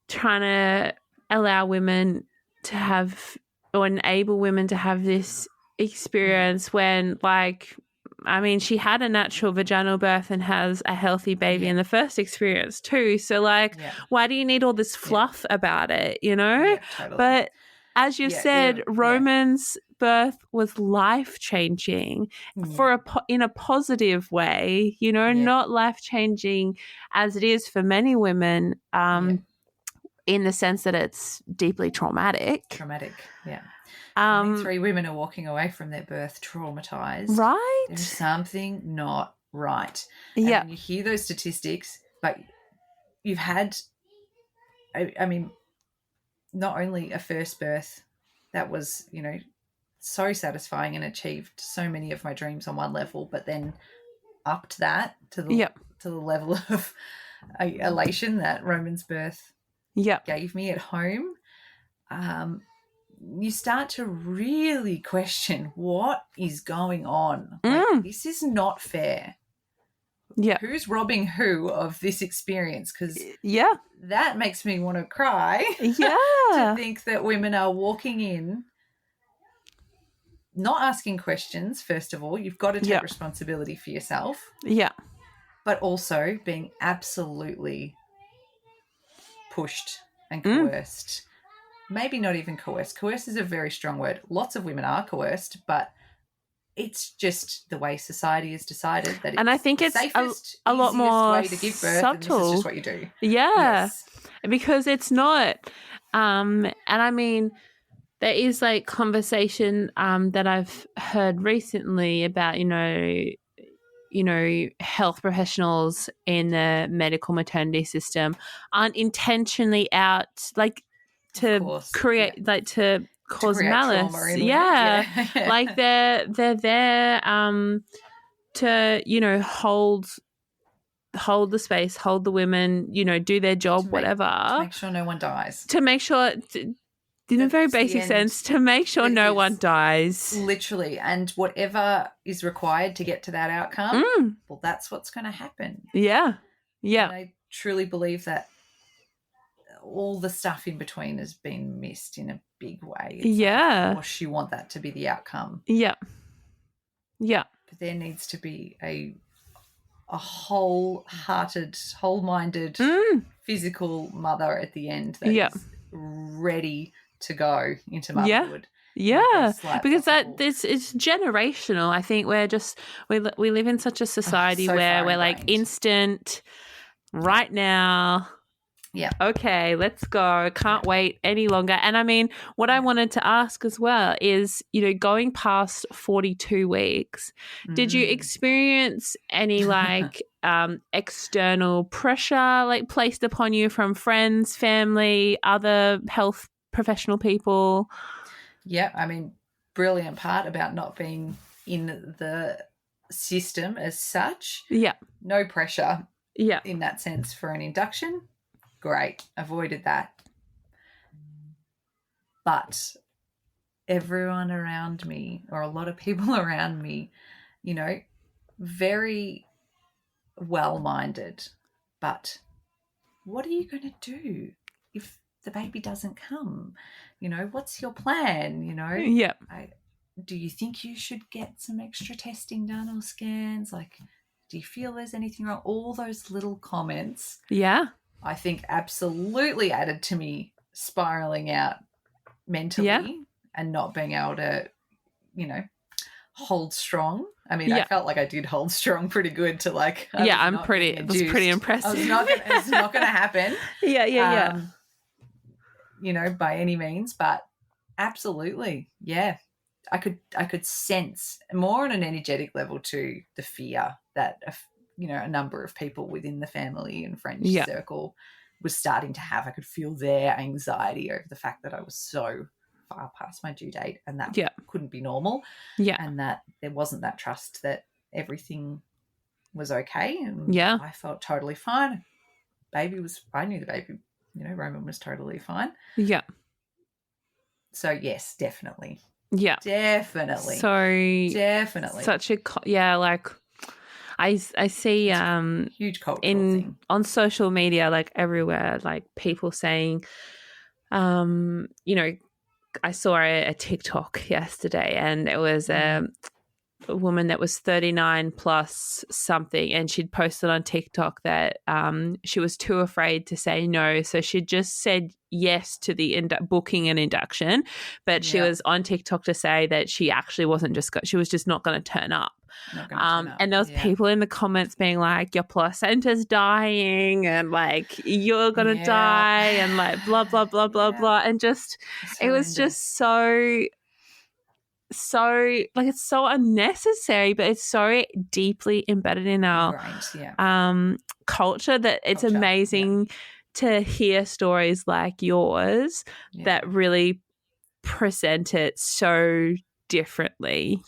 trying to allow women to have, or enable women to have this experience when, like, I mean, she had a natural vaginal birth and has a healthy baby in the first experience too. So like, why do you need all this fluff about it, Totally. But as you said, Roman's birth was life-changing in a positive way, not life-changing as it is for many women, in the sense that it's deeply traumatic. Yeah. 3 women are walking away from their birth traumatized. Right. There's something not right. And when you hear those statistics, but you've had, I mean, not only a first birth that was, so satisfying and achieved so many of my dreams on one level, but then upped that to the level of elation that Roman's birth gave me at home. You start to really question what is going on. Like, this is not fair. Who's robbing who of this experience? Because that makes me want to cry. To think that women are walking in, not asking questions. First of all, you've got to take responsibility for yourself. But also being absolutely pushed and coerced. Maybe not even coerced. Coerced is a very strong word. Lots of women are coerced, but it's just the way society has decided that it's, and I think it's safest, a lot more way to give birth, subtle. and this is just what you do. Because it's not. And I mean, there is like conversation that I've heard recently about, health professionals in the medical maternity system aren't intentionally out to create to cause malice. Yeah. Like they're there to hold the space, hold the women, do their job, whatever. To make sure no one dies. To make sure, in a very basic sense, to make sure no one dies. Literally. And whatever is required to get to that outcome, well, that's what's going to happen. Yeah. Yeah. And I truly believe that all the stuff in between has been missed in a big way. It's of course you want that to be the outcome. Yeah. Yeah. But there needs to be a wholehearted, whole-minded, physical mother at the end that is ready to go into motherhood. Yeah, because it's generational. I think we live in such a society where we're like instant, right now. Yeah. Okay, let's go. Can't wait any longer. And I mean, what I wanted to ask as well is, going past 42 weeks, did you experience any external pressure placed upon you from friends, family, other health professional people? Yeah, I mean, brilliant part about not being in the system as such. Yeah. No pressure. Yeah. In that sense for an induction. Great, avoided that. But everyone around me, or a lot of people around me, very well-minded. But what are you going to do if the baby doesn't come? What's your plan? Yeah. Do you think you should get some extra testing done or scans? Do you feel there's anything wrong? All those little comments. Yeah. I think absolutely added to me spiraling out mentally and not being able to, hold strong. I mean, I felt like I did hold strong pretty good to it was pretty impressive. It's not going to happen. Yeah. By any means, but absolutely. Yeah. I could sense more on an energetic level to the fear that a number of people within the family and friend circle was starting to have. I could feel their anxiety over the fact that I was so far past my due date and that couldn't be normal. Yeah. And that there wasn't that trust that everything was okay. And I felt totally fine. I knew the baby, Roman was totally fine. Yeah. So yes, definitely. Yeah. Definitely. So definitely. Such a, I see huge cultural thing on social media, everywhere, people saying, I saw a TikTok yesterday, and it was a woman that was 39 plus something, and she'd posted on TikTok that she was too afraid to say no, so she just said yes to the booking an induction, but she was on TikTok to say that she actually she was just not going to turn up. And there was people in the comments being like, your placenta's dying, and you're gonna die, and blah blah blah blah blah, and just it was just so it's so unnecessary, but it's so deeply embedded in our culture that it's amazing to hear stories like yours that really present it so differently,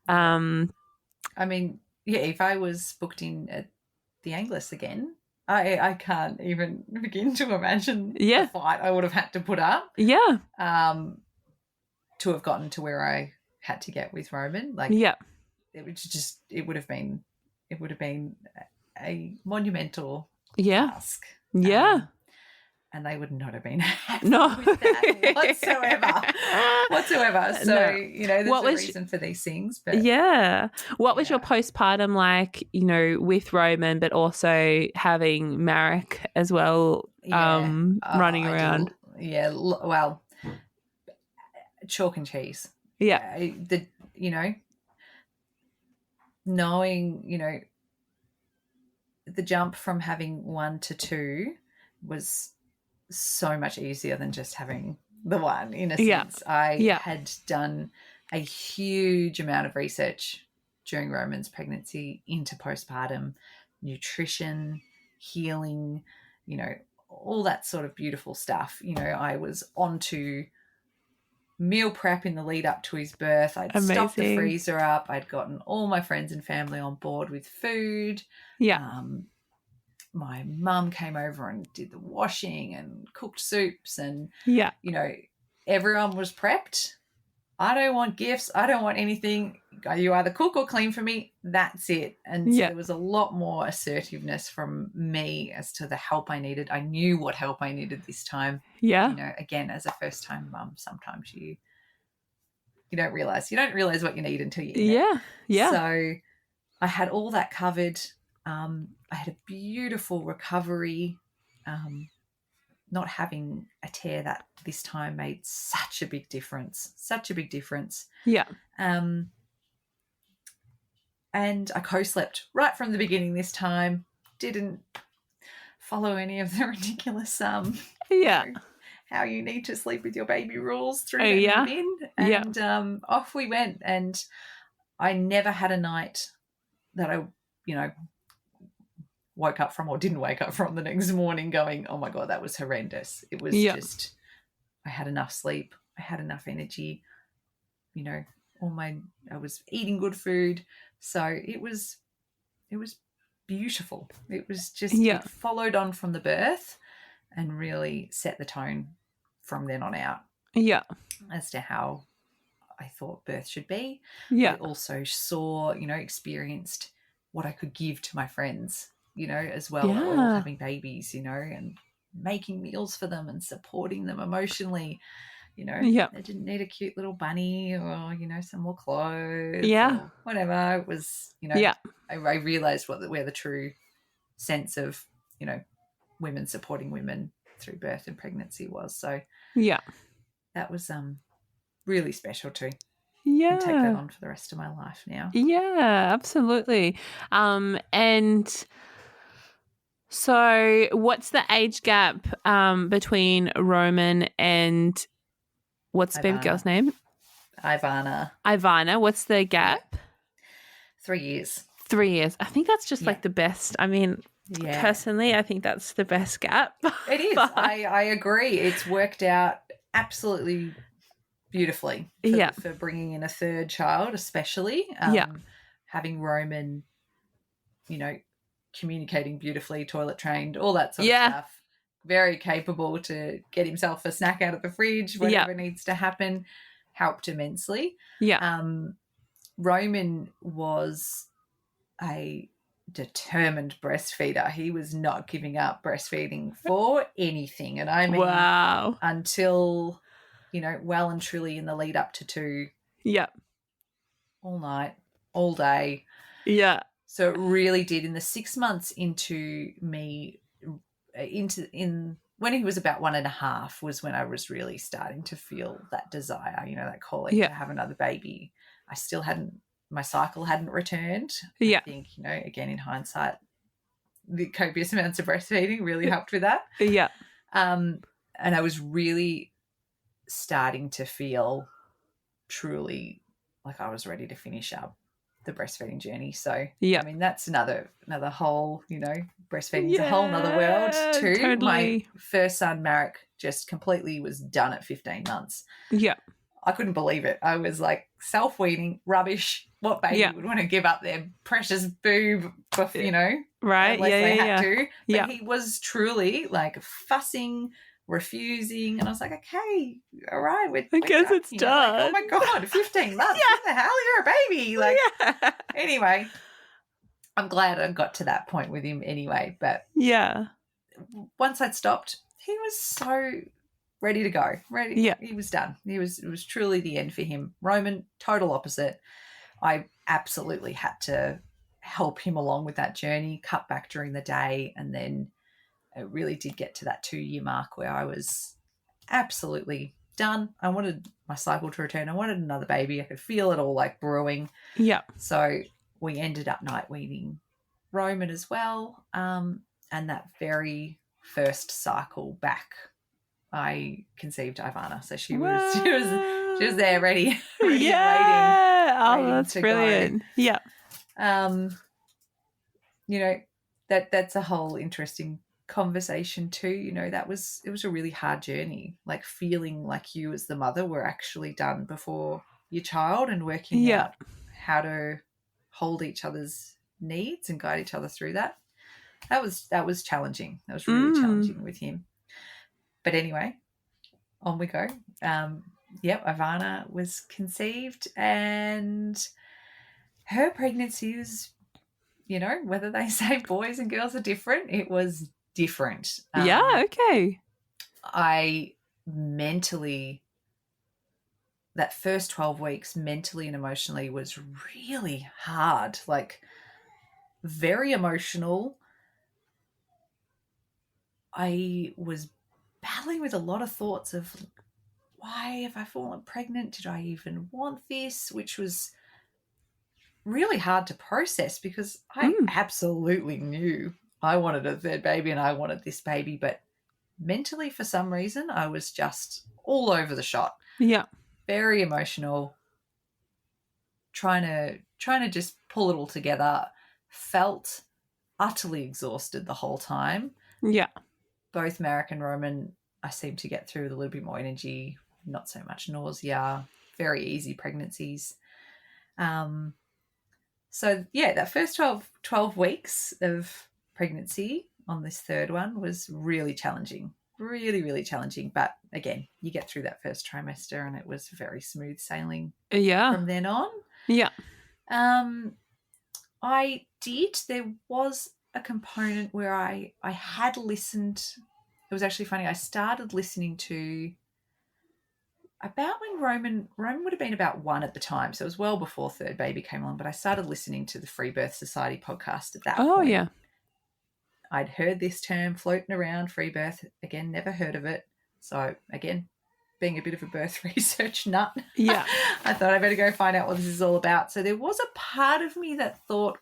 I mean, if I was booked in at the Angus again, I can't even begin to imagine the fight I would have had to put up. Yeah. To have gotten to where I had to get with Roman. It would have been a monumental task. Yeah. And they would not have been happy with that whatsoever. So, there's a reason for these things. But what was your postpartum like, with Roman, but also having Marek as well running around? Well, chalk and cheese. Knowing, the jump from having 1 to 2 was so much easier than just having the one, in a sense. I had done a huge amount of research during Roman's pregnancy into postpartum, nutrition, healing, you know, all that sort of beautiful stuff. You know, I was onto meal prep in the lead up to his birth. I'd stocked the freezer up. I'd gotten all my friends and family on board with food. Yeah. My mum came over and did the washing and cooked soups, and, you know, everyone was prepped. I don't want gifts. I don't want anything. You either cook or clean for me. That's it. And so there was a lot more assertiveness from me as to the help I needed. I knew what help I needed this time. Yeah. You know, again, as a first-time mum, sometimes you don't realize. You don't realize what you need until you need it. Yeah. So I had all that covered. I had a beautiful recovery. Not having a tear that this time made such a big difference. Yeah. And I co-slept right from the beginning this time. Didn't follow any of the ridiculous you know, how you need to sleep with your baby rules through in. And off we went. And I never had a night that I, you know, woke up from or didn't wake up from the next morning going, oh my God, that was horrendous. It was just, I had enough sleep. I had enough energy, you know, I was eating good food. So it was beautiful. It was just, it followed on from the birth and really set the tone from then on out. Yeah. As to how I thought birth should be. Yeah. I also saw, you know, experienced what I could give to my friends, you know, as well, that were all having babies, you know, and making meals for them and supporting them emotionally, you know. They didn't need a cute little bunny or, you know, some more clothes or whatever. It was, you know, I realised where the true sense of, you know, women supporting women through birth and pregnancy was. So that was really special too. And take that on for the rest of my life now. Yeah, absolutely. And so what's the age gap between Roman and what's the baby girl's name? Ivana. What's the gap? 3 years. 3 years. I think that's just like the best. I mean, personally, I think that's the best gap. It is. I agree. It's worked out absolutely beautifully for bringing in a third child, especially. Having Roman, you know, communicating beautifully, toilet trained, all that sort of stuff. Very capable to get himself a snack out of the fridge, whatever needs to happen, helped immensely. Roman was a determined breastfeeder. He was not giving up breastfeeding for anything. And I mean, until, you know, well and truly in the lead up to 2. All night, all day. So it really did. In the 6 months into me, when he was about 1.5 was when I was really starting to feel that desire, you know, that calling to have another baby. I still my cycle hadn't returned. I think, you know, again, in hindsight, the copious amounts of breastfeeding really helped with that. And I was really starting to feel truly like I was ready to finish up the breastfeeding journey. So I mean, that's another whole, you know, breastfeeding is a whole nother world too. Totally. My first son, Marek, just completely was done at 15 months. I couldn't believe it. I was like, self-weaning, rubbish. What baby would want to give up their precious boob, you know, unless they had to. But he was truly like fussing, refusing, and I was like, okay, all right, I guess it's done. Like, oh my God, 15 months, what the hell, you're a baby. Like, anyway, I'm glad I got to that point with him anyway. But once I'd stopped, he was so ready to go. He was done. It was truly the end for him. Roman, total opposite. I absolutely had to help him along with that journey, cut back during the day, and then it really did get to that 2-year mark where I was absolutely done. I wanted my cycle to return. I wanted another baby. I could feel it all like brewing. So we ended up night weaning Roman as well. And that very first cycle back I conceived Ivana. So she Wow. was there ready Yeah. and waiting Oh, that's to brilliant. Yeah. go. You know, that's a whole interesting conversation too. You know, it was a really hard journey, like feeling like you as the mother were actually done before your child and working Yeah. out how to hold each other's needs and guide each other through that. That was challenging. That was really challenging with him. But anyway, on we go. Ivana was conceived, and her pregnancy was, you know, whether they say boys and girls are different, it was different. Yeah, okay. I mentally, that first 12 weeks, mentally and emotionally, was really hard, like very emotional. I was battling with a lot of thoughts of, why have I fallen pregnant? Did I even want this? Which was really hard to process because I absolutely knew I wanted a third baby and I wanted this baby, but mentally, for some reason, I was just all over the shop. Yeah. Very emotional, trying to just pull it all together. Felt utterly exhausted the whole time. Yeah. Both Marek and Roman, I seemed to get through with a little bit more energy, not so much nausea, very easy pregnancies. So, yeah, that first 12 weeks of pregnancy on this third one was really challenging. Really, really challenging. But again, you get through that first trimester and it was very smooth sailing from then on. Yeah. There was a component where I had listened. It was actually funny. I started listening to about when Roman would have been about 1 at the time. So it was well before third baby came along, but I started listening to the Free Birth Society podcast at that point. Oh, yeah. I'd heard this term floating around, free birth. Again, never heard of it. So again, being a bit of a birth research nut, Yeah. I thought I better go find out what this is all about. So there was a part of me that thought,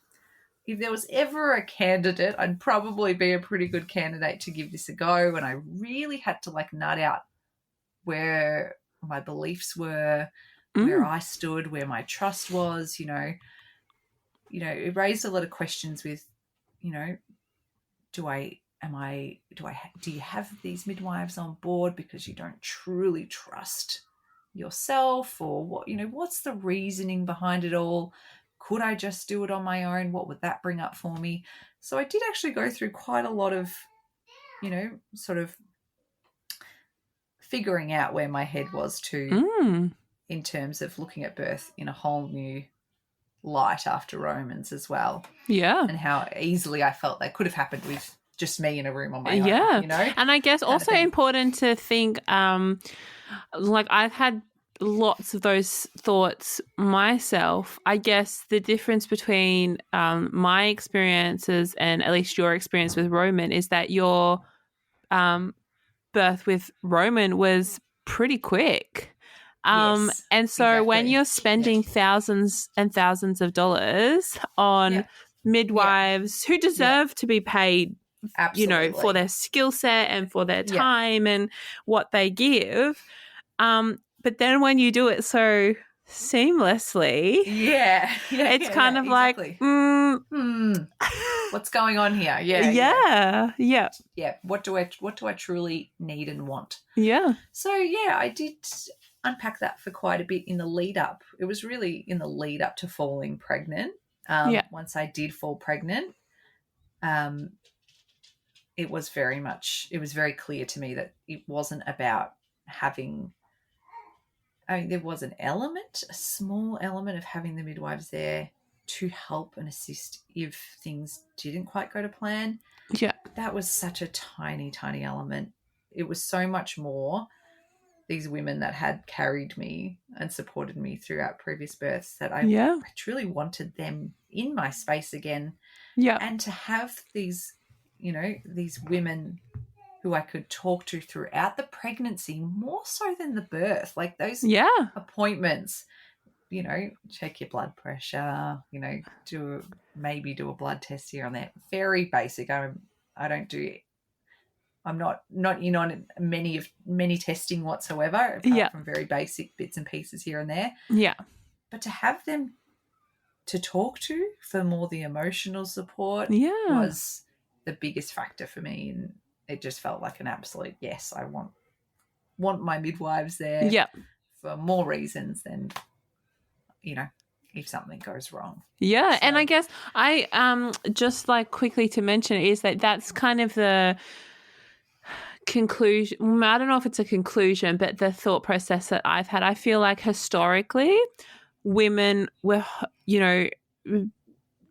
if there was ever a candidate, I'd probably be a pretty good candidate to give this a go. And I really had to like nut out where my beliefs were, where I stood, where my trust was, you know, it raised a lot of questions with, you know, do you have these midwives on board because you don't truly trust yourself, or what, you know, what's the reasoning behind it all? Could I just do it on my own? What would that bring up for me? So I did actually go through quite a lot of, you know, sort of figuring out where my head was to in terms of looking at birth in a whole new light after Romans as well. Yeah. And how easily I felt that could have happened with just me in a room on my own, you know? And I guess also important to think, like I've had lots of those thoughts myself. I guess the difference between my experiences and at least your experience with Roman is that your birth with Roman was pretty quick. Yes, and so exactly. when you're spending thousands and thousands of dollars on midwives who deserve to be paid, absolutely, you know, for their skill set and for their time and what they give, but then when you do it so seamlessly, it's kind of exactly. like, what's going on here? Yeah. What do I truly need and want? Yeah. So I did unpack that for quite a bit in the lead up. It was really in the lead up to falling pregnant. Once I did fall pregnant, it was very clear to me that it wasn't about having. I mean, there was a small element of having the midwives there to help and assist if things didn't quite go to plan. Yeah. That was such a tiny, tiny element. It was so much more these women that had carried me and supported me throughout previous births that I truly wanted them in my space again. Yeah. And to have these, you know, these women who I could talk to throughout the pregnancy, more so than the birth, like those appointments, you know, check your blood pressure, you know, do a blood test here and there. Very basic. I don't do I'm not in on many testing whatsoever, apart from very basic bits and pieces here and there. Yeah. But to have them to talk to for more the emotional support Yeah. was the biggest factor for me, and it just felt like an absolute yes. I want my midwives there for more reasons than, if something goes wrong. Yeah. So. And I guess I just like quickly to mention is that's kind of the conclusion. I don't know if it's a conclusion, but the thought process that I've had, I feel like historically women were,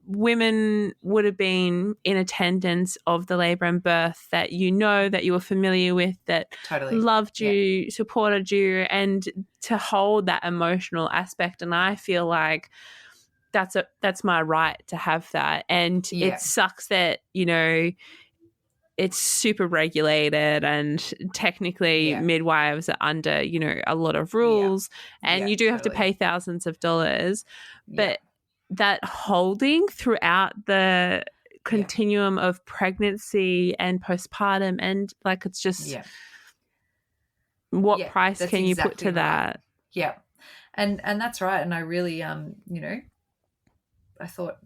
women would have been in attendance of the labour and birth that that you were familiar with, that loved you, supported you, and to hold that emotional aspect. And I feel like that's my right to have that. And it sucks that, it's super regulated, and technically midwives are under, a lot of rules, and you do have to pay thousands of dollars. But that holding throughout the continuum of pregnancy and postpartum, and like it's just what price can you put to that? Yeah. And that's right. And I really I thought,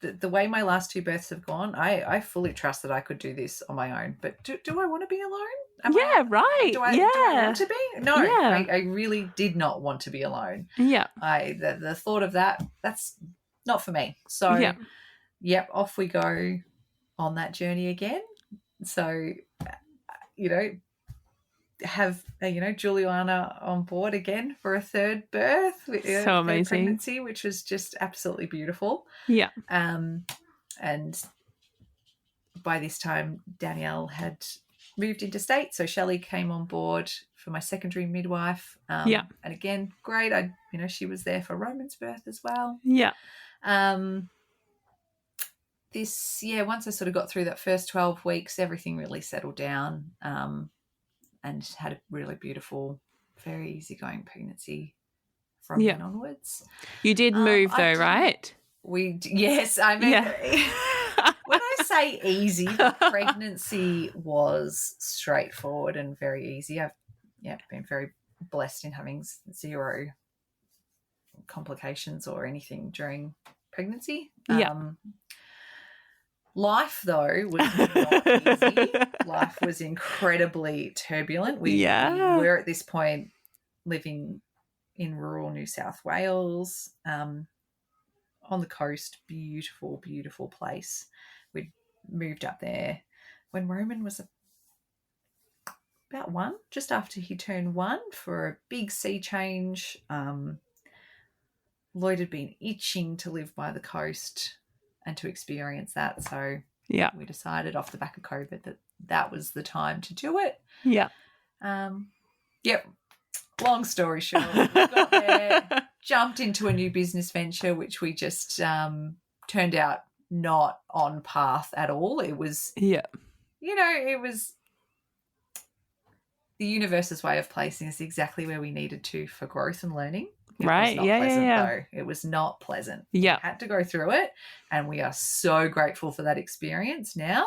the way my last two births have gone, I fully trust that I could do this on my own. But do I want to be alone? Right. Do I want to be? No, I really did not want to be alone. Yeah. The thought of that's not for me. So, off we go on that journey again. So, have Juliana on board again for a third birth, so amazing pregnancy, which was just absolutely beautiful. Yeah. And by this time Danielle had moved interstate, so Shelley came on board for my secondary midwife. And again, great. She was there for Roman's birth as well. Yeah. Once I sort of got through that first 12 weeks, everything really settled down. And had a really beautiful, very easygoing pregnancy from then onwards. You did move though, right? Yes. I mean, when I say easy, the pregnancy was straightforward and very easy. I've been very blessed in having zero complications or anything during pregnancy. Life, though, was not easy. Life was incredibly turbulent. We were at this point living in rural New South Wales, on the coast. Beautiful, beautiful place. We'd moved up there when Roman was about one, just after he turned one, for a big sea change. Lloyd had been itching to live by the coast and to experience that. So we decided off the back of COVID that was the time to do it. Yeah. Long story short, we got there, jumped into a new business venture, which we just turned out not on path at all. It was, it was the universe's way of placing us exactly where we needed to for growth and learning. It was not pleasant, though. It was not pleasant. Yeah. We had to go through it, and we are so grateful for that experience now,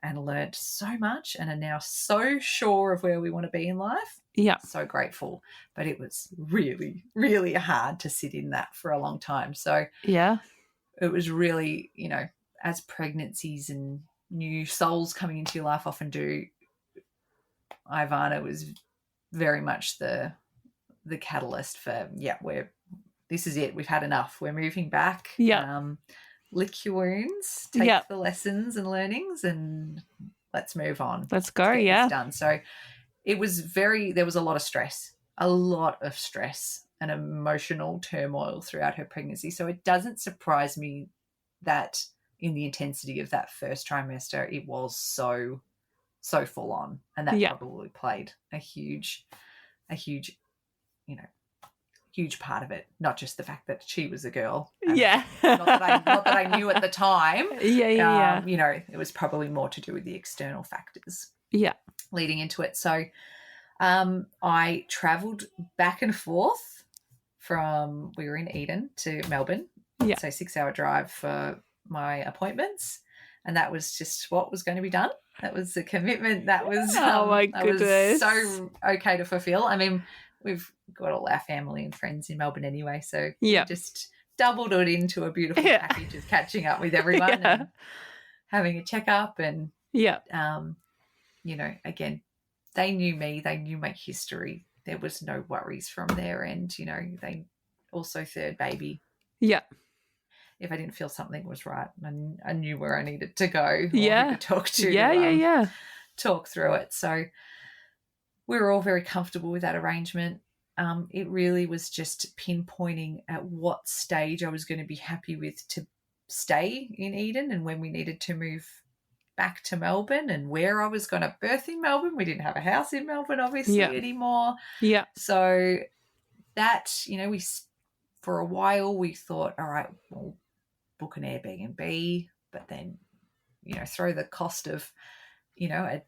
and learnt so much, and are now so sure of where we want to be in life. Yeah. So grateful. But it was really, really hard to sit in that for a long time. So it was really, as pregnancies and new souls coming into your life often do, Ivana was very much the catalyst for, this is it. We've had enough. We're moving back. Lick your wounds, take the lessons and learnings, and let's move on. Let's go. Let's get this done. So it was there was a lot of stress and emotional turmoil throughout her pregnancy. So it doesn't surprise me that in the intensity of that first trimester, it was so full on, and that probably played a huge, huge part of it. Not just the fact that she was a girl. Not that I knew at the time. It was probably more to do with the external factors. Leading into it. So I travelled back and forth we were in Eden to Melbourne. So 6-hour drive for my appointments. And that was just what was going to be done. That was the commitment that was my goodness. I was so okay to fulfill. I mean, we've got all our family and friends in Melbourne anyway, so we just doubled it into a beautiful package of catching up with everyone and having a checkup and you know, again, they knew me, they knew my history. There was no worries from their end, you know. They also third baby. Yeah. If I didn't feel something was right, I knew where I needed to go or who to talk to talk through it. So we were all very comfortable with that arrangement. It really was just pinpointing at what stage I was going to be happy with to stay in Eden and when we needed to move back to Melbourne and where I was going to birth in Melbourne. We didn't have a house in Melbourne, obviously, anymore. Yeah. So that, you know, for a while we thought, all right, we'll book an Airbnb, but then, you know, throw the cost of, you know, a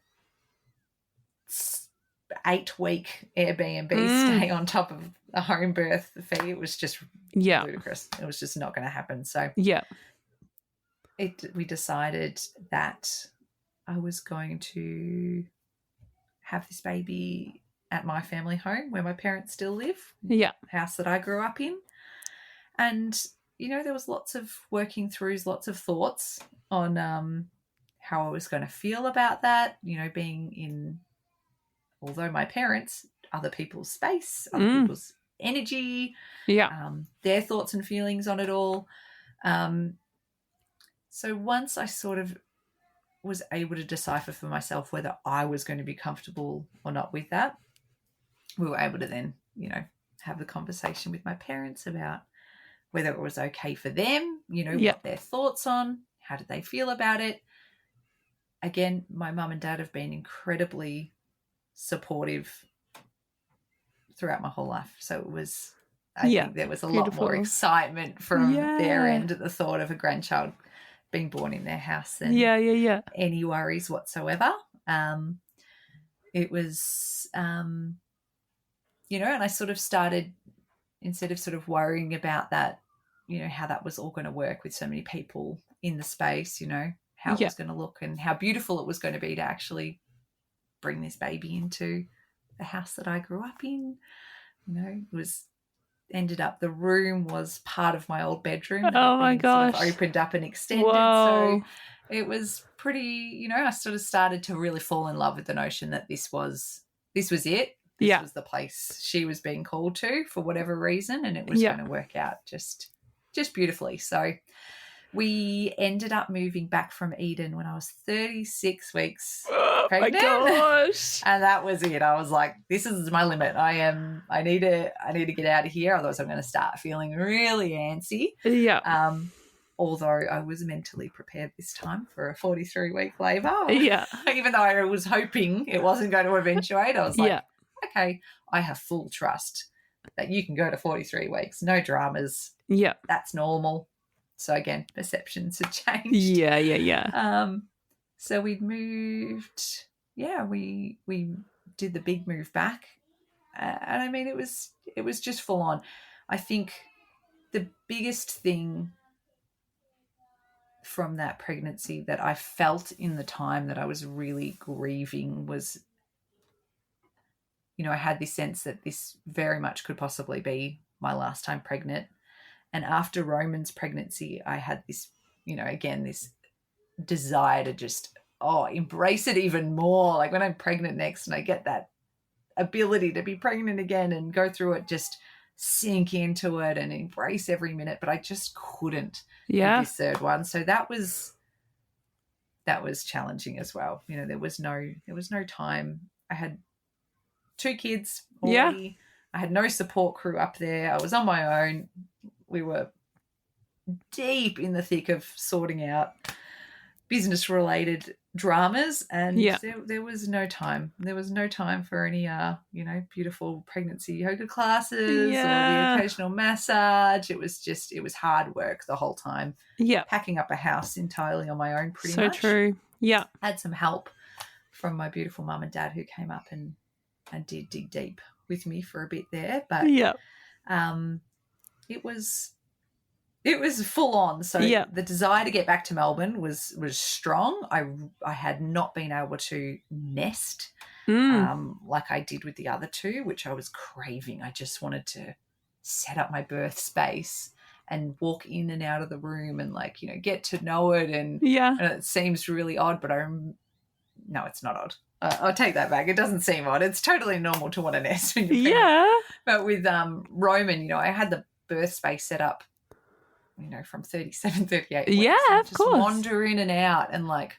8-week Airbnb stay on top of a home birth fee. It was just ludicrous. It was just not going to happen. So we decided that I was going to have this baby at my family home where my parents still live. House that I grew up in. And, you know, there was lots of working throughs, lots of thoughts on how I was going to feel about that, you know, being in, although my parents, other people's space, other people's energy, their thoughts and feelings on it all. So once I sort of was able to decipher for myself whether I was going to be comfortable or not with that, we were able to then, you know, have the conversation with my parents about whether it was okay for them, you know, what their thoughts on, how did they feel about it. Again, my mum and dad have been incredibly supportive throughout my whole life. So it was, I think there was a lot more excitement from their end at the thought of a grandchild being born in their house than any worries whatsoever. It was, you know, and I sort of started, instead of sort of worrying about that, you know, how that was all going to work with so many people in the space, you know, how it was going to look and how beautiful it was going to be to actually bring this baby into the house that I grew up in. You know, it was ended up, the room was part of my old bedroom that had been sort of opened up and extended. So it was pretty, you know, I sort of started to really fall in love with the notion that this was it. This was the place she was being called to for whatever reason, and it was going to work out just beautifully. So we ended up moving back from Eden when I was 36 weeks pregnant. Oh my gosh. And that was it. I was like, this is my limit. I need to get out of here, otherwise I'm going to start feeling really antsy. Yeah. Although I was mentally prepared this time for a 43-week labour. Yeah. Even though I was hoping it wasn't going to eventuate, I was like, okay, I have full trust that you can go to 43 weeks, no dramas. Yeah. That's normal. So again, perceptions have changed. Yeah. So we'd moved, we did the big move back. And I mean, it was just full on. I think the biggest thing from that pregnancy that I felt in the time that I was really grieving was, you know, I had this sense that this very much could possibly be my last time pregnant. And after Roman's pregnancy, I had this, you know, again, this desire to just, embrace it even more. Like when I'm pregnant next and I get that ability to be pregnant again and go through it, just sink into it and embrace every minute. But I just couldn't with this third one. So that was challenging as well. You know, there was no time. I had 2 kids already. I had no support crew up there. I was on my own. We were deep in the thick of sorting out business-related dramas, and there was no time. There was no time for any, you know, beautiful pregnancy yoga classes or the occasional massage. It was hard work the whole time. Yeah, packing up a house entirely on my own, pretty much. So true. Yeah, had some help from my beautiful mum and dad who came up and did dig deep with me for a bit there, but it was It was full on. So Yeah. the desire to get back to Melbourne was strong. I had not been able to nest like I did with the other two, which I was craving. I just wanted to set up my birth space and walk in and out of the room and, like, you know, get to know it. And it seems really odd, but no, it's not odd. I'll take that back. It doesn't seem odd. It's totally normal to want to nest when you're pregnant. But with Roman, you know, I had the birth space set up, you know, from 37, 38 weeks. Yeah, and of just course. wander in and out and, like,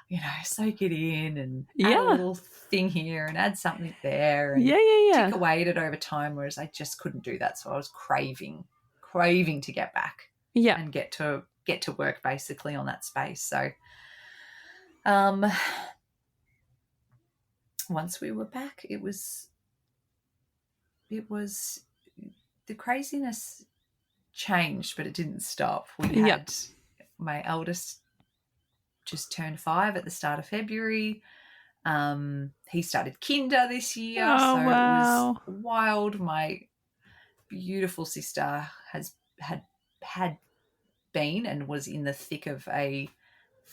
you know, soak it in and add a little thing here and add something there and tick away at it over time, whereas I just couldn't do that. So I was craving to get back and get to work basically on that space. So once we were back, it was the craziness changed, but it didn't stop. We had my eldest just turned 5 at the start of February. He started kinder this year, it was wild. My beautiful sister had been and was in the thick of a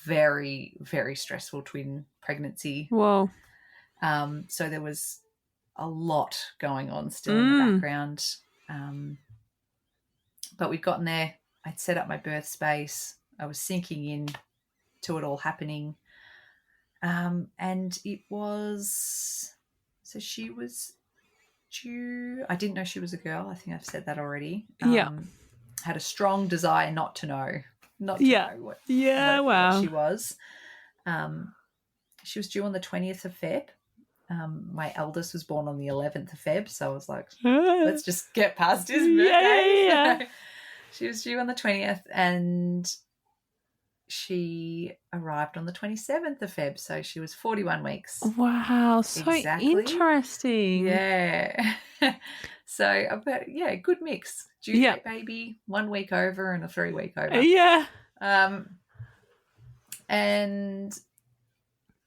very, very stressful twin pregnancy. Whoa. So there was a lot going on still in the background. But we'd gotten there. I'd set up my birth space. I was sinking in to it all happening. And it was, so she was due. I didn't know she was a girl. I think I've said that already. Had a strong desire not to know what she was. She was due on the 20th of Feb. My eldest was born on the 11th of Feb, so I was like, let's just get past his birthday. Yeah. She was due on the 20th and she arrived on the 27th of Feb, so she was 41 weeks. Wow, so interesting. Yeah. So, but yeah, good mix. Due date baby, 1 week over and a 3 week over. Yeah. And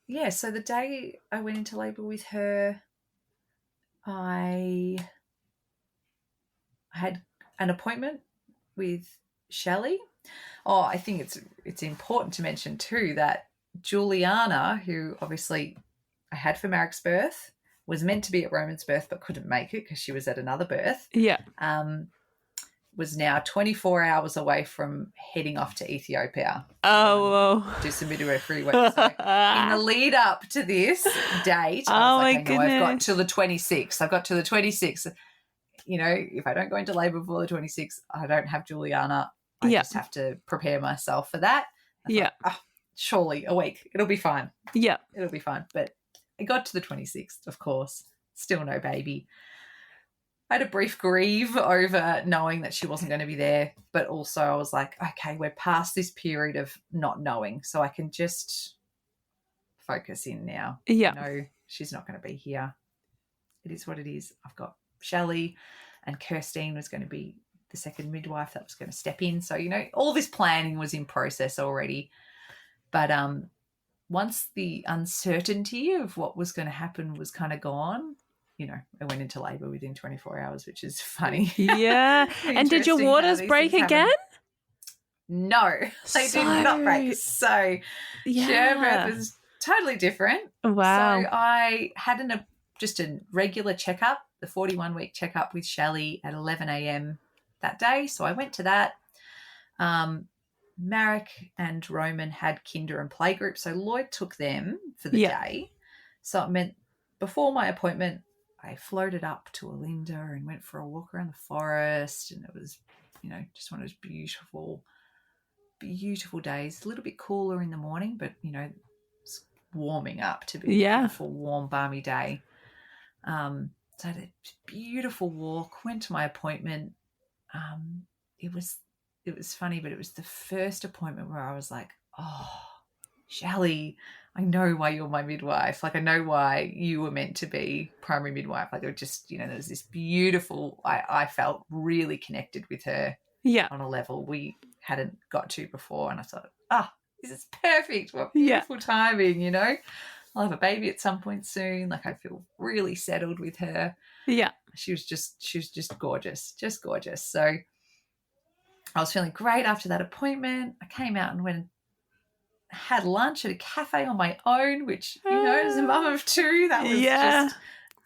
yeah, so the day I went into labour with her, I had an appointment with Shelley. Oh, I think it's important to mention too that Juliana, who obviously I had for Marek's birth, was meant to be at Roman's birth but couldn't make it because she was at another birth. Yeah. Was now 24 hours away from heading off to Ethiopia. Oh, do some midwifery work. So in the lead up to this date, I was like, I've got till the 26th. I've got to the 26th. You know, if I don't go into labour before the 26th, I don't have Juliana. I just have to prepare myself for that. Surely a week. It'll be fine. Yeah. It'll be fine. But I got to the 26th, of course. Still no baby. I had a brief grieve over knowing that she wasn't going to be there, but also I was like, okay, we're past this period of not knowing, so I can just focus in now. Yeah. No, she's not going to be here. It is what it is. I've got Shelley, and Kirstine was going to be the second midwife that was going to step in. So, you know, all this planning was in process already. But once the uncertainty of what was going to happen was kind of gone, you know, I went into labour within 24 hours, which is funny. Yeah. And did your waters break again? No, they did not break. So her birth was totally different. Wow. So I had just a regular checkup, the 41-week checkup with Shelley at 11 a.m. that day. So I went to that. Marek and Roman had kinder and playgroup. So Lloyd took them for the day. So it meant before my appointment, I floated up to Olinda and went for a walk around the forest, and it was, you know, just one of those beautiful, beautiful days. A little bit cooler in the morning, but, you know, it's warming up to be a beautiful, warm, balmy day. So I had a beautiful walk, went to my appointment. It was funny, but it was the first appointment where I was like, oh, Shelley, I know why you're my midwife. Like, I know why you were meant to be primary midwife. Like, it was just, you know, there was this beautiful, I felt really connected with her on a level we hadn't got to before. And I thought, this is perfect. What beautiful timing, you know. I'll have a baby at some point soon. Like, I feel really settled with her. Yeah. She was just gorgeous, just gorgeous. So I was feeling great after that appointment. I came out and went and had lunch at a cafe on my own, which, as a mum of two, that was just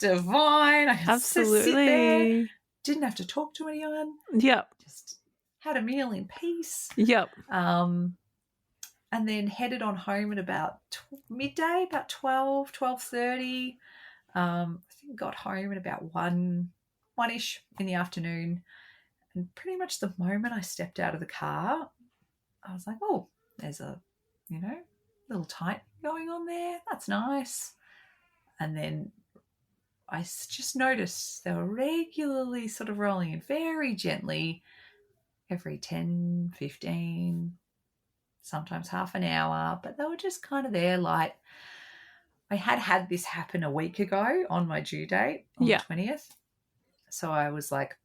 divine. I could just sit there, didn't have to talk to anyone. Yep. Just had a meal in peace. Yep. And then headed on home at about midday, about 12:30. I think got home at about 1-ish in the afternoon. And pretty much the moment I stepped out of the car, I was like, oh, there's a, little tight going on there. That's nice. And then I just noticed they were regularly sort of rolling in very gently every 10, 15, sometimes half an hour, but they were just kind of there. Like, I had this happen a week ago on my due date on the 20th. So I was like,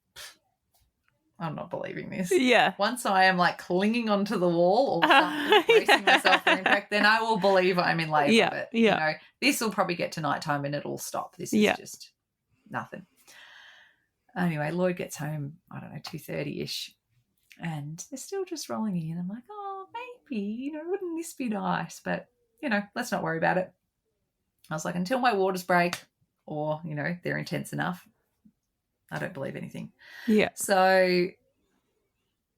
I'm not believing this. Yeah. Once I am like clinging onto the wall or something, bracing myself for impact, then I will believe I'm in labour. Yeah. But, yeah. This will probably get to nighttime and it'll stop. This is just nothing. Anyway, Lloyd gets home, 2:30-ish, and they're still just rolling in. I'm like, oh, maybe, wouldn't this be nice? But, let's not worry about it. I was like, until my waters break or, they're intense enough, I don't believe anything. Yeah. So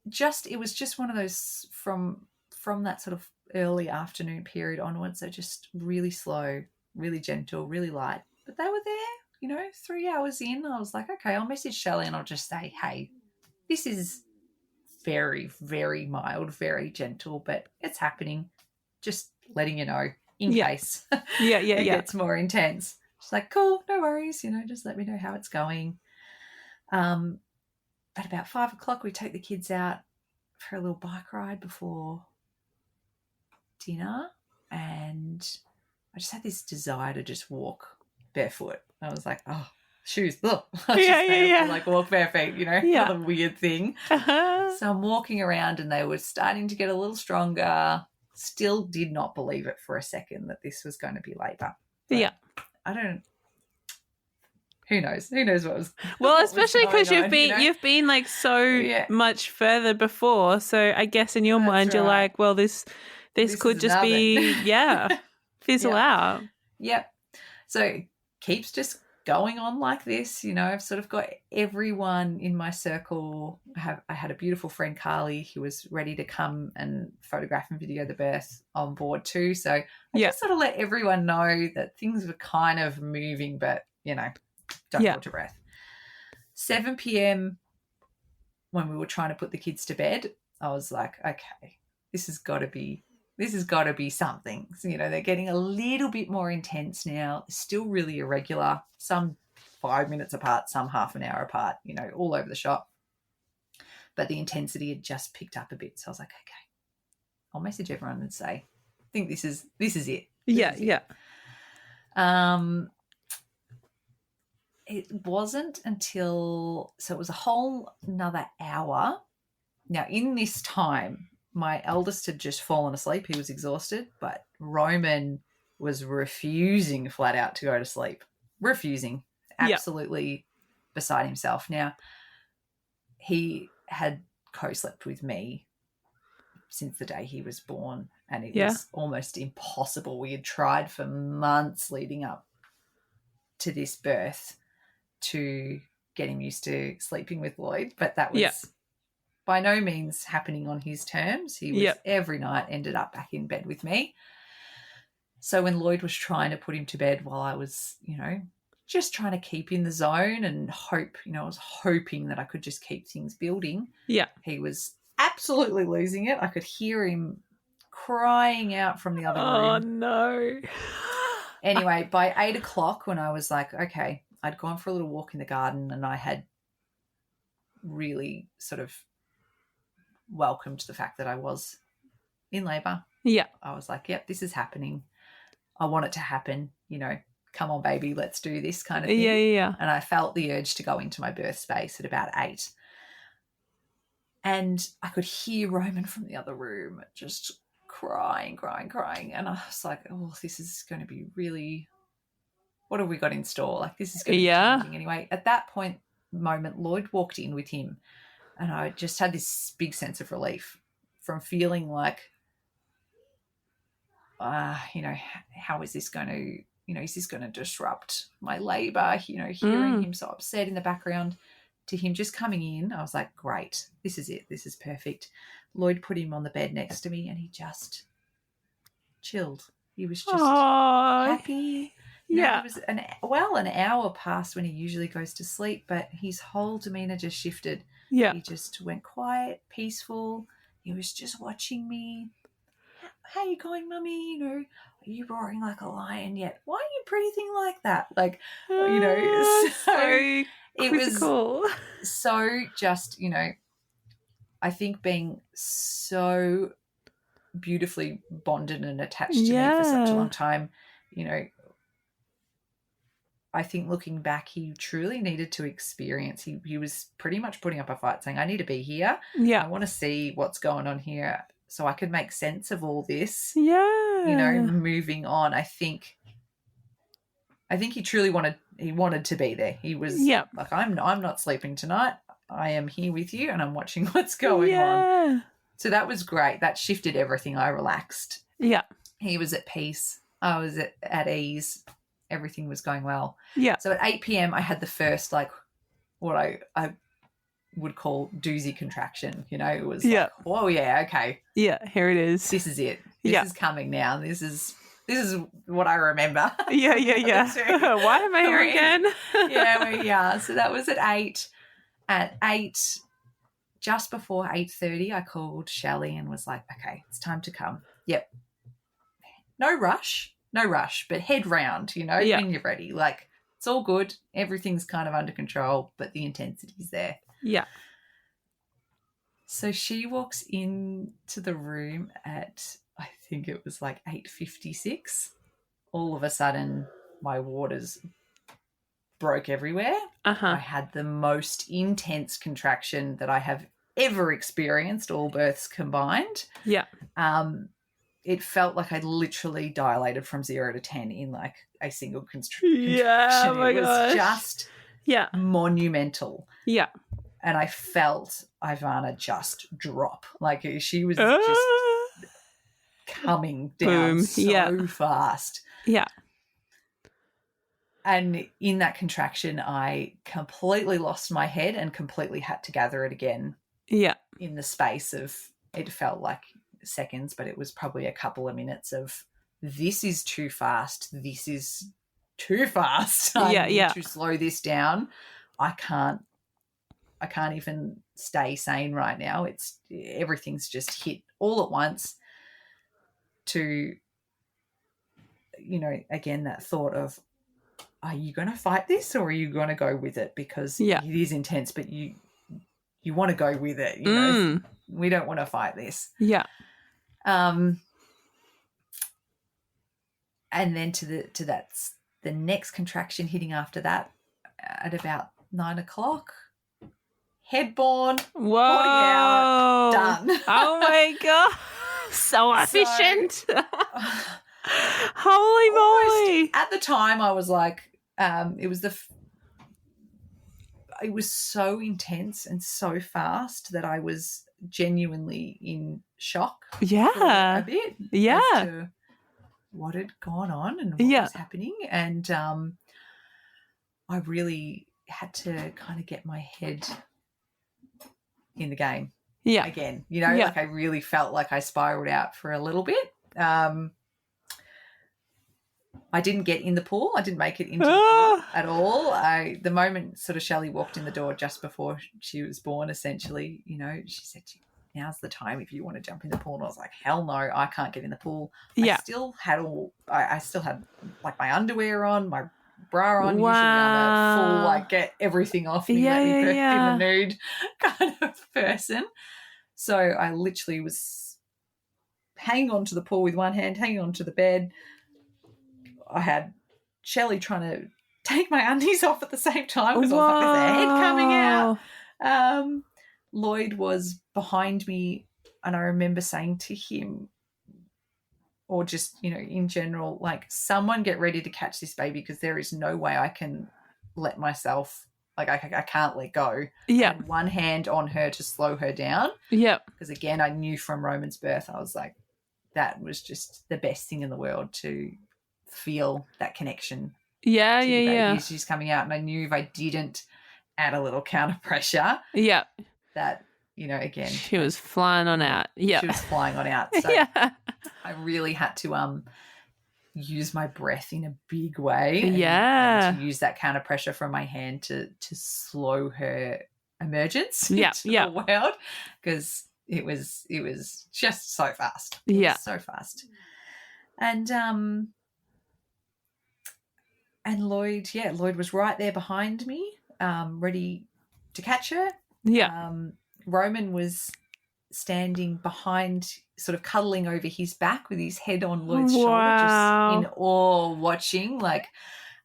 it was just one of those from that sort of early afternoon period onwards. So just really slow, really gentle, really light. But they were there, 3 hours in. I was like, okay, I'll message Shelley and I'll just say, hey, this is very, very mild, very gentle, but it's happening. Just letting you know in case it gets more intense. She's like, cool, no worries, just let me know how it's going. At about 5 o'clock, we take the kids out for a little bike ride before dinner, and I just had this desire to just walk barefoot. I was like, oh, shoes, look. Like walk bare feet, another weird thing. So I'm walking around and they were starting to get a little stronger. Still did not believe it for a second that this was going to be labour. But who knows? Who knows what was Well, especially because you've been like so much further before. So I guess in your mind you're like, well, this could just be fizzle out. Yep. So keeps just going on like this. I've sort of got everyone in my circle. I had a beautiful friend, Carly, who was ready to come and photograph and video the birth on board too. So I just sort of let everyone know that things were kind of moving, but, don't hold your breath. 7 p.m. when we were trying to put the kids to bed, I was like, okay, this has got to be something. So, they're getting a little bit more intense now. Still really irregular. Some 5 minutes apart, some half an hour apart, all over the shop. But the intensity had just picked up a bit. So I was like, okay, I'll message everyone and say, I think this is it. It wasn't until, so it was a whole another hour. Now, in this time, my eldest had just fallen asleep. He was exhausted, but Roman was refusing flat out to go to sleep. Refusing. Absolutely beside himself. Now, he had co-slept with me since the day he was born, and it was almost impossible. We had tried for months leading up to this birth to get him used to sleeping with Lloyd, but that was by no means happening on his terms. He was every night ended up back in bed with me. So when Lloyd was trying to put him to bed while I was, just trying to keep in the zone and hope, I was hoping that I could just keep things building. Yeah. He was absolutely losing it. I could hear him crying out from the other room. Oh, no. Anyway, by 8 o'clock when I was like, okay, I'd gone for a little walk in the garden and I had really sort of welcomed the fact that I was in labour. Yeah. I was like, yep, this is happening. I want it to happen, come on, baby, let's do this kind of thing. Yeah. And I felt the urge to go into my birth space at about 8. And I could hear Roman from the other room just crying. And I was like, oh, this is going to be really, what have we got in store? Like, this is going to be challenging anyway. At that moment, Lloyd walked in with him And I just had this big sense of relief from feeling like, how is this going to, is this going to disrupt my labour? Hearing him so upset in the background, to him just coming in, I was like, great, this is it. This is perfect. Lloyd put him on the bed next to me and he just chilled. He was just happy. Yeah. It was an hour past when he usually goes to sleep, but his whole demeanour just shifted. Yeah. He just went quiet, peaceful. He was just watching me. How you going, Mummy? Are you roaring like a lion yet? Why are you breathing like that? So it quizzical. was so just, I think being so beautifully bonded and attached to me for such a long time, I think looking back, he truly needed to experience. He was pretty much putting up a fight saying, I need to be here. Yeah. I want to see what's going on here so I can make sense of all this. Yeah. Moving on. I think he truly wanted to be there. He was like, I'm not sleeping tonight. I am here with you and I'm watching what's going on. So that was great. That shifted everything. I relaxed. Yeah. He was at peace. I was at ease. Everything was going well. Yeah. So at 8 p.m. I had the first, what I would call doozy contraction. It was like, whoa, yeah, okay. Yeah, here it is. This is it. This is coming now. This is what I remember. Yeah. Why am I here again? Yeah. So that was at 8. At 8, just before 8:30, I called Shelley and was like, okay, it's time to come. Yep. No rush, but head round, when you're ready. Like, it's all good. Everything's kind of under control, but the intensity's there. Yeah. So she walks into the room at, I think it was like 8:56. All of a sudden, my waters broke everywhere. I had the most intense contraction that I have ever experienced, all births combined. Yeah. It felt like I literally dilated from 0 to 10 in like a single contraction. Yeah, oh my gosh. It was just monumental. Yeah. And I felt Ivana just drop. Like she was just coming down so fast. Yeah. And in that contraction, I completely lost my head and completely had to gather it again. Yeah. In the space of, it felt like seconds, but it was probably a couple of minutes of, this is too fast. This is too fast. I need to slow this down. I can't even stay sane right now. Everything's just hit all at once to, again, that thought of, are you going to fight this or are you going to go with it? Because it is intense, but you want to go with it. We don't want to fight this. Yeah. And then the next contraction hitting after that at about 9 o'clock. Headborn. Whoa. 40 hour, done. Oh my God. So efficient. Holy moly. At the time I was like, it was so intense and so fast that I was genuinely in shock. Yeah. For a bit. Yeah. As to what had gone on and what was happening. And I really had to kind of get my head in the game. Yeah. Again, like I really felt like I spiraled out for a little bit. I didn't get in the pool. I didn't make it into the pool at all. The moment sort of Shelley walked in the door just before she was born, essentially, she said, now's the time if you want to jump in the pool. And I was like, hell no, I can't get in the pool. Yeah. I still had like my underwear on, my bra on. Wow. Usually I'm a full, like, get everything off me, let me birth in the nude kind of person. So I literally was hanging onto the pool with one hand, hanging onto the bed. I had Shelley trying to take my undies off at the same time because I was like, there's a head coming out. Lloyd was behind me and I remember saying to him, or just, in general, like, someone get ready to catch this baby because there is no way I can let myself like I can't let go. Yeah. And one hand on her to slow her down. Yeah. Because again, I knew from Roman's birth, I was like, that was just the best thing in the world to feel that connection. Yeah, to the yeah, baby yeah. as she's coming out. And I knew if I didn't add a little counter pressure, Yeah. that, again, She was flying on out. Yeah. she was flying on out. So Yeah. I really had to use my breath in a big way. Yeah. And to use that counter pressure from my hand to slow her emergence Yeah, into yeah. the world, because it was just so fast. It Yeah. was so fast. And Lloyd was right there behind me, ready to catch her. Yeah. Roman was standing behind, sort of cuddling over his back with his head on Lloyd's shoulder, just in awe, watching.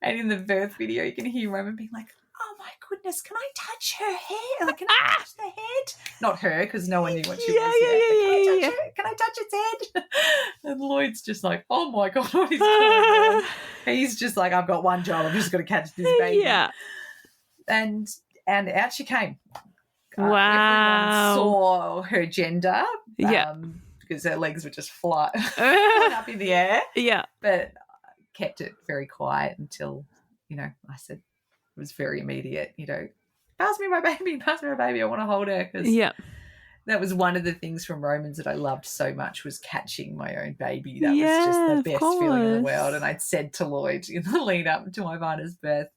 And in the birth video, you can hear Roman being like, "Oh my goodness, can I touch her hair? Like, can I touch the head?" Not her, because no one knew what she was yet. Can I touch her? Can I touch its head? And Lloyd's just like, "Oh my God, what is going on?" He's just like, "I've got one job. I'm just going to catch this baby." Yeah. And out she came. Wow. Everyone saw her gender. Yeah. Because her legs were just flying up in the air. Yeah. But kept it very quiet until, I said, it was very immediate, "Pass me my baby, I want to hold her." Because that was one of the things from Romans that I loved so much, was catching my own baby. That was just the best feeling in the world. And I'd said to Lloyd in the lead up to my Vana's birth,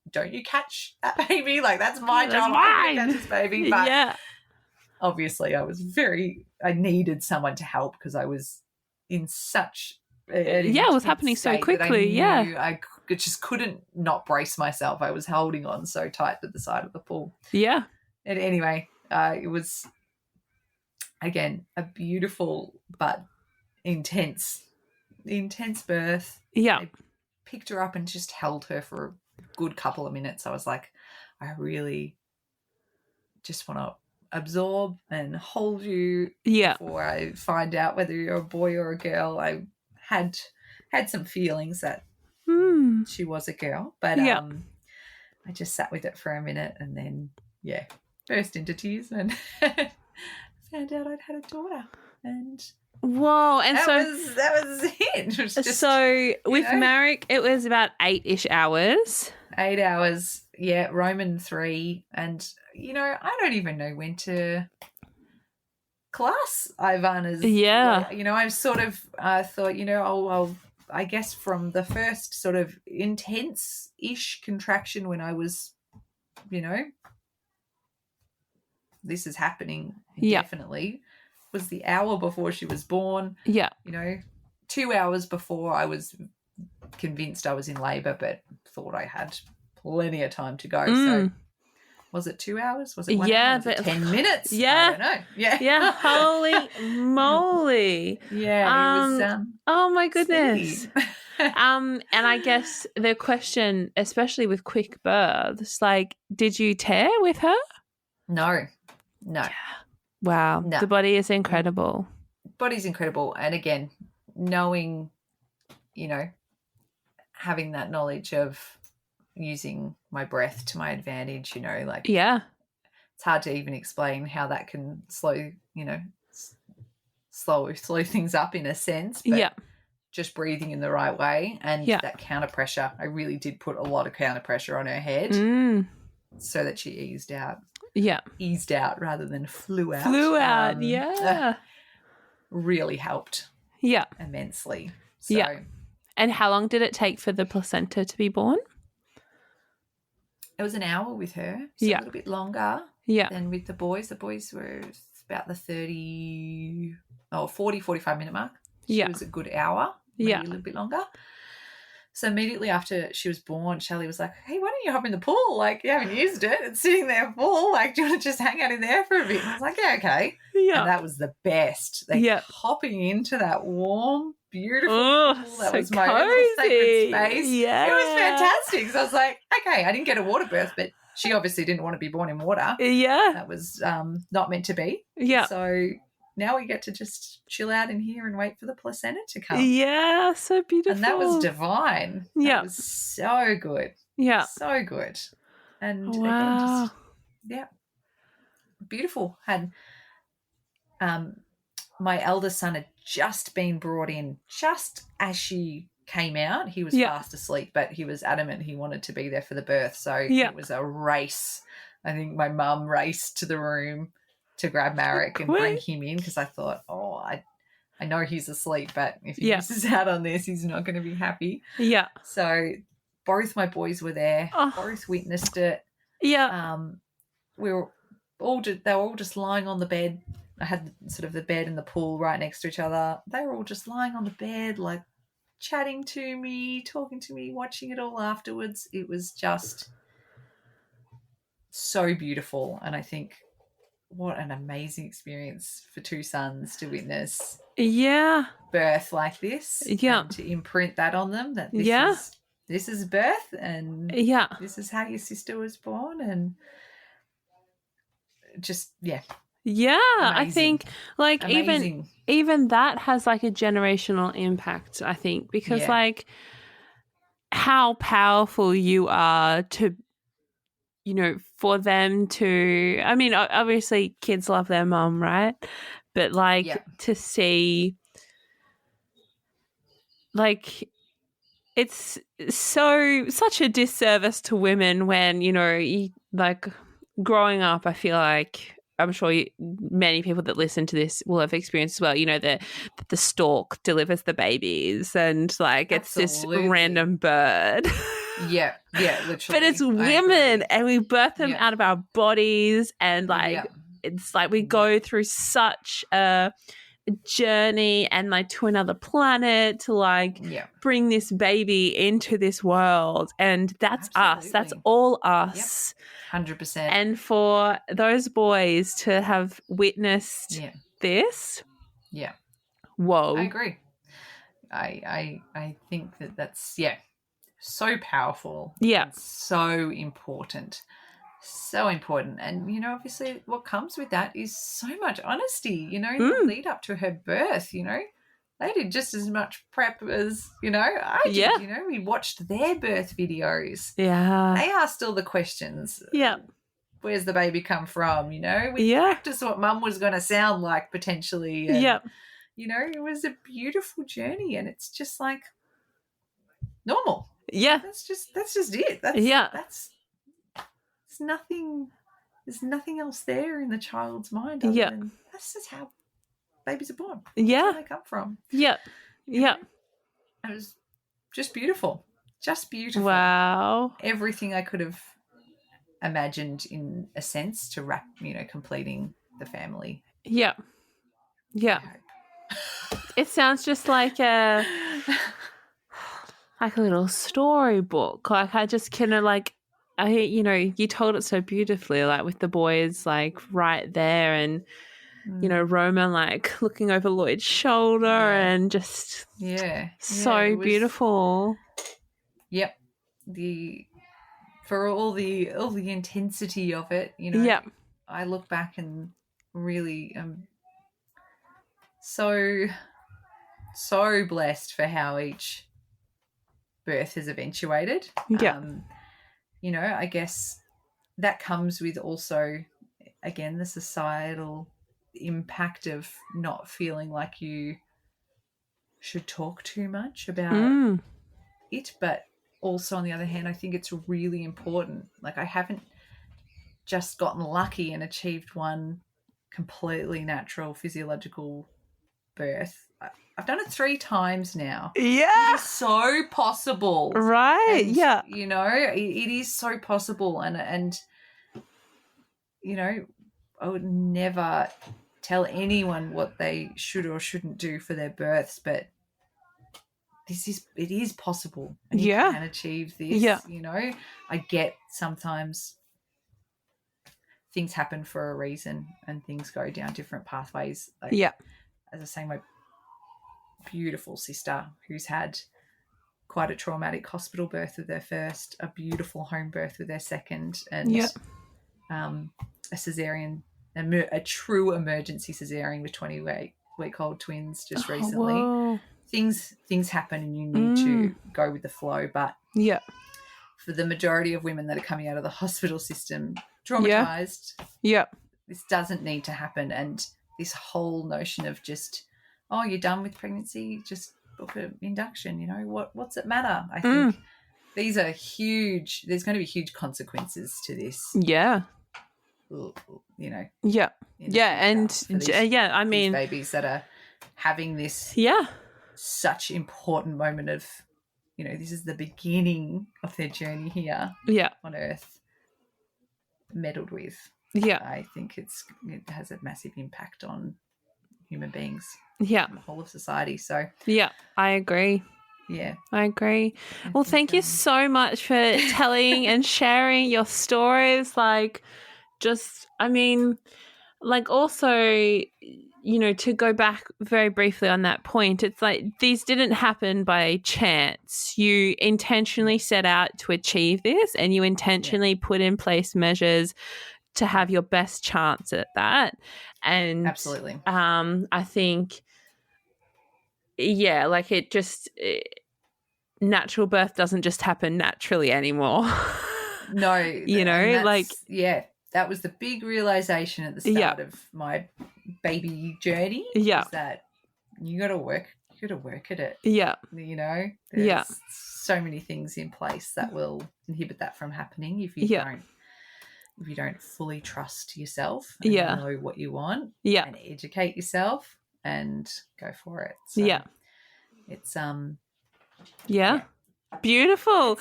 "Don't you catch that baby? Like, that's my job. I catch this baby." But obviously I needed someone to help, because I was in such it was happening so quickly. I just couldn't not brace myself. I was holding on so tight to the side of the pool. Yeah. And anyway, it was, again, a beautiful but intense birth. Yeah. I picked her up and just held her for a good couple of minutes. I was like, I really just want to absorb and hold you before I find out whether you're a boy or a girl. I had some feelings that she was a girl, but I just sat with it for a minute and then burst into tears and found out I'd had a daughter. And whoa, and that was it. It was just, so with Marek, it was about 8-ish hours. 8 hours, Roman 3, and I don't even know when to class Ivana's. I've sort of thought, I guess from the first sort of intense-ish contraction when I was, this is happening definitely, was the hour before she was born. 2 hours before I was convinced I was in labour, but thought I had plenty of time to go. So was it 2 hours? Was it 1 hour? Was it 10 minutes? I don't know. Yeah. Holy moly. Yeah. It was, oh my goodness. And I guess the question, especially with quick births, like, did you tear with her? No. Yeah. Wow. No. The body is incredible. Body's incredible. And again, knowing, having that knowledge of using my breath to my advantage, it's hard to even explain how that can slow things up in a sense. But just breathing in the right way and that counter pressure. I really did put a lot of counter pressure on her head so that she eased out. Eased out rather than flew out. Really helped. Immensely. So, and how long did it take for the placenta to be born? It was an hour with her, so a little bit longer than with the boys. The boys were about the 40, 45-minute mark. She was a good hour, maybe a little bit longer. So immediately after she was born, Shelley was like, "Hey, why don't you hop in the pool? Like, you haven't used it. It's sitting there full. Like, do you want to just hang out in there for a bit?" And I was like, "Yeah, okay." And that was the best. Hopping into that warm, beautiful pool. That was my little sacred space. It was fantastic. So I was like, okay, I didn't get a water birth, but she obviously didn't want to be born in water. That was not meant to be. So now we get to just chill out in here and wait for the placenta to come. So beautiful. And that was divine. That was so good. So good. And Wow. again, just, yeah, beautiful. Had my eldest son had just been brought in just as she came out. He was fast asleep, but he was adamant he wanted to be there for the birth. So it was a race. I think my mum raced to the room to grab Marek and bring him in, because I thought, I know he's asleep, but if he misses out on this, he's not going to be happy. Yeah. So both my boys were there. Both witnessed it. Yeah. They were all just lying on the bed. I had sort of the bed and the pool right next to each other. They were all just lying on the bed, like chatting to me, talking to me, watching it all afterwards. It was just so beautiful. And I think what an amazing experience for two sons to witness birth like this. Yeah. And to imprint that on them, that this is birth, and this is how your sister was born, and just amazing. I think like amazing. even that has like a generational impact, I think, because like how powerful you are to, you know, for them to, I mean, obviously kids love their mom, right? But like to see, like, it's such a disservice to women when, you know, like growing up, I feel like, I'm sure many people that listen to this will have experienced as well, you know, the stork delivers the babies and like it's this random bird. Yeah, literally. But it's women and we birth them out of our bodies, and like it's like we go through such a journey and like to another planet to like bring this baby into this world, and that's us. That's all us. 100%. And for those boys to have witnessed this, whoa. I agree. I think that's so powerful. And so important. So important. And, you know, obviously what comes with that is so much honesty, you know, the lead up to her birth, you know. They did just as much prep as, you know, I did. You know, we watched their birth videos. Yeah. They asked all the questions. Yeah. Where's the baby come from? You know, we practiced what mum was going to sound like potentially. And, you know, it was a beautiful journey, and it's just like normal. Yeah. That's just it. That's there's nothing else there in the child's mind other than that's just how babies are born. That's where they come from. Yeah. Yeah. It was just beautiful. Just beautiful. Wow. Everything I could have imagined, in a sense, to wrap, you know, completing the family. Yeah. Yeah. It sounds just like a little storybook. Like I just kind of like, you know, you told it so beautifully, like with the boys like right there, and you know, Roman like looking over Lloyd's shoulder and just so beautiful. Yep. For all the intensity of it, you know, I look back and really am so blessed for how each birth has eventuated. You know, I guess that comes with also, again, the societal impact of not feeling like you should talk too much about it. But also, on the other hand, I think it's really important. Like, I haven't just gotten lucky and achieved one completely natural physiological birth. I've done it 3 times now. Yeah. It is so possible. Right. And, you know, it is so possible. And, you know, I would never tell anyone what they should or shouldn't do for their births, but it is possible. And you can achieve this. You know, I get sometimes things happen for a reason and things go down different pathways. Like, as I say, my beautiful sister who's had quite a traumatic hospital birth with her first, a beautiful home birth with her second, and a cesarean, a true emergency cesarean with 28-week-old twins just recently. Whoa. Things happen and you need to go with the flow. But for the majority of women that are coming out of the hospital system traumatized. Yeah. This doesn't need to happen. And this whole notion of just, oh, you're done with pregnancy, just book an induction, you know, what's it matter? I think these are huge. There's going to be huge consequences to this. Yeah. You know. Yeah. Yeah. And I mean, these babies that are having this such important moment of, you know, this is the beginning of their journey here on Earth, meddled with. Yeah. I think it has a massive impact on human beings. Yeah. The whole of society. So yeah, I agree. Yeah. I agree. Well, thank you so much for telling and sharing your stories. Like, just, I mean, like, also, you know, to go back very briefly on that point, it's like these didn't happen by chance. You intentionally set out to achieve this, and you intentionally put in place measures to have your best chance at that. And absolutely, I think, like natural birth doesn't just happen naturally anymore. No, you know, like, that was the big realization at the start of my baby journey. Yeah, is that you got to work at it. Yeah, you know, there's so many things in place that will inhibit that from happening if you don't fully trust yourself and know what you want and educate yourself and go for it. So it's beautiful.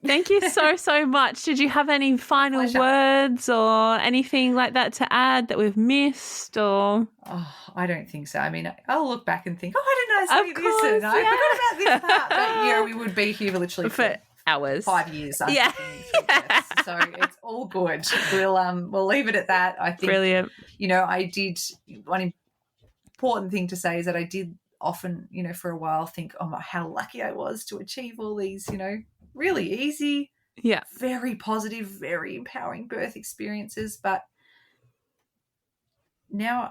Thank you so much. Did you have any final words or anything like that to add that we've missed? Or I don't think so. I mean, I'll look back and think, I didn't know this and I forgot about this part. But we would be here literally for hours, 5 years. So it's all good. We'll leave it at that. I think brilliant. You know, I did, one important thing to say is that I did often, you know, for a while think, oh my, how lucky I was to achieve all these, you know, really easy, very positive, very empowering birth experiences. But now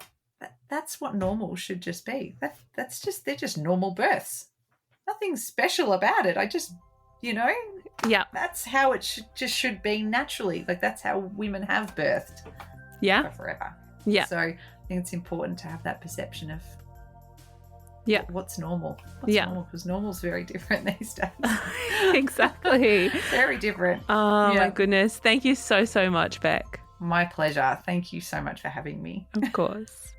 that's what normal should just be. They're just normal births. Nothing special about it. I just, you know, that's how it should be naturally. Like, that's how women have birthed for forever. So I think it's important to have that perception of what's normal. Normal, because normal's very different these days. Exactly. Very different. Oh my goodness. Thank you so much, Beck. My pleasure. Thank you so much for having me. Of course.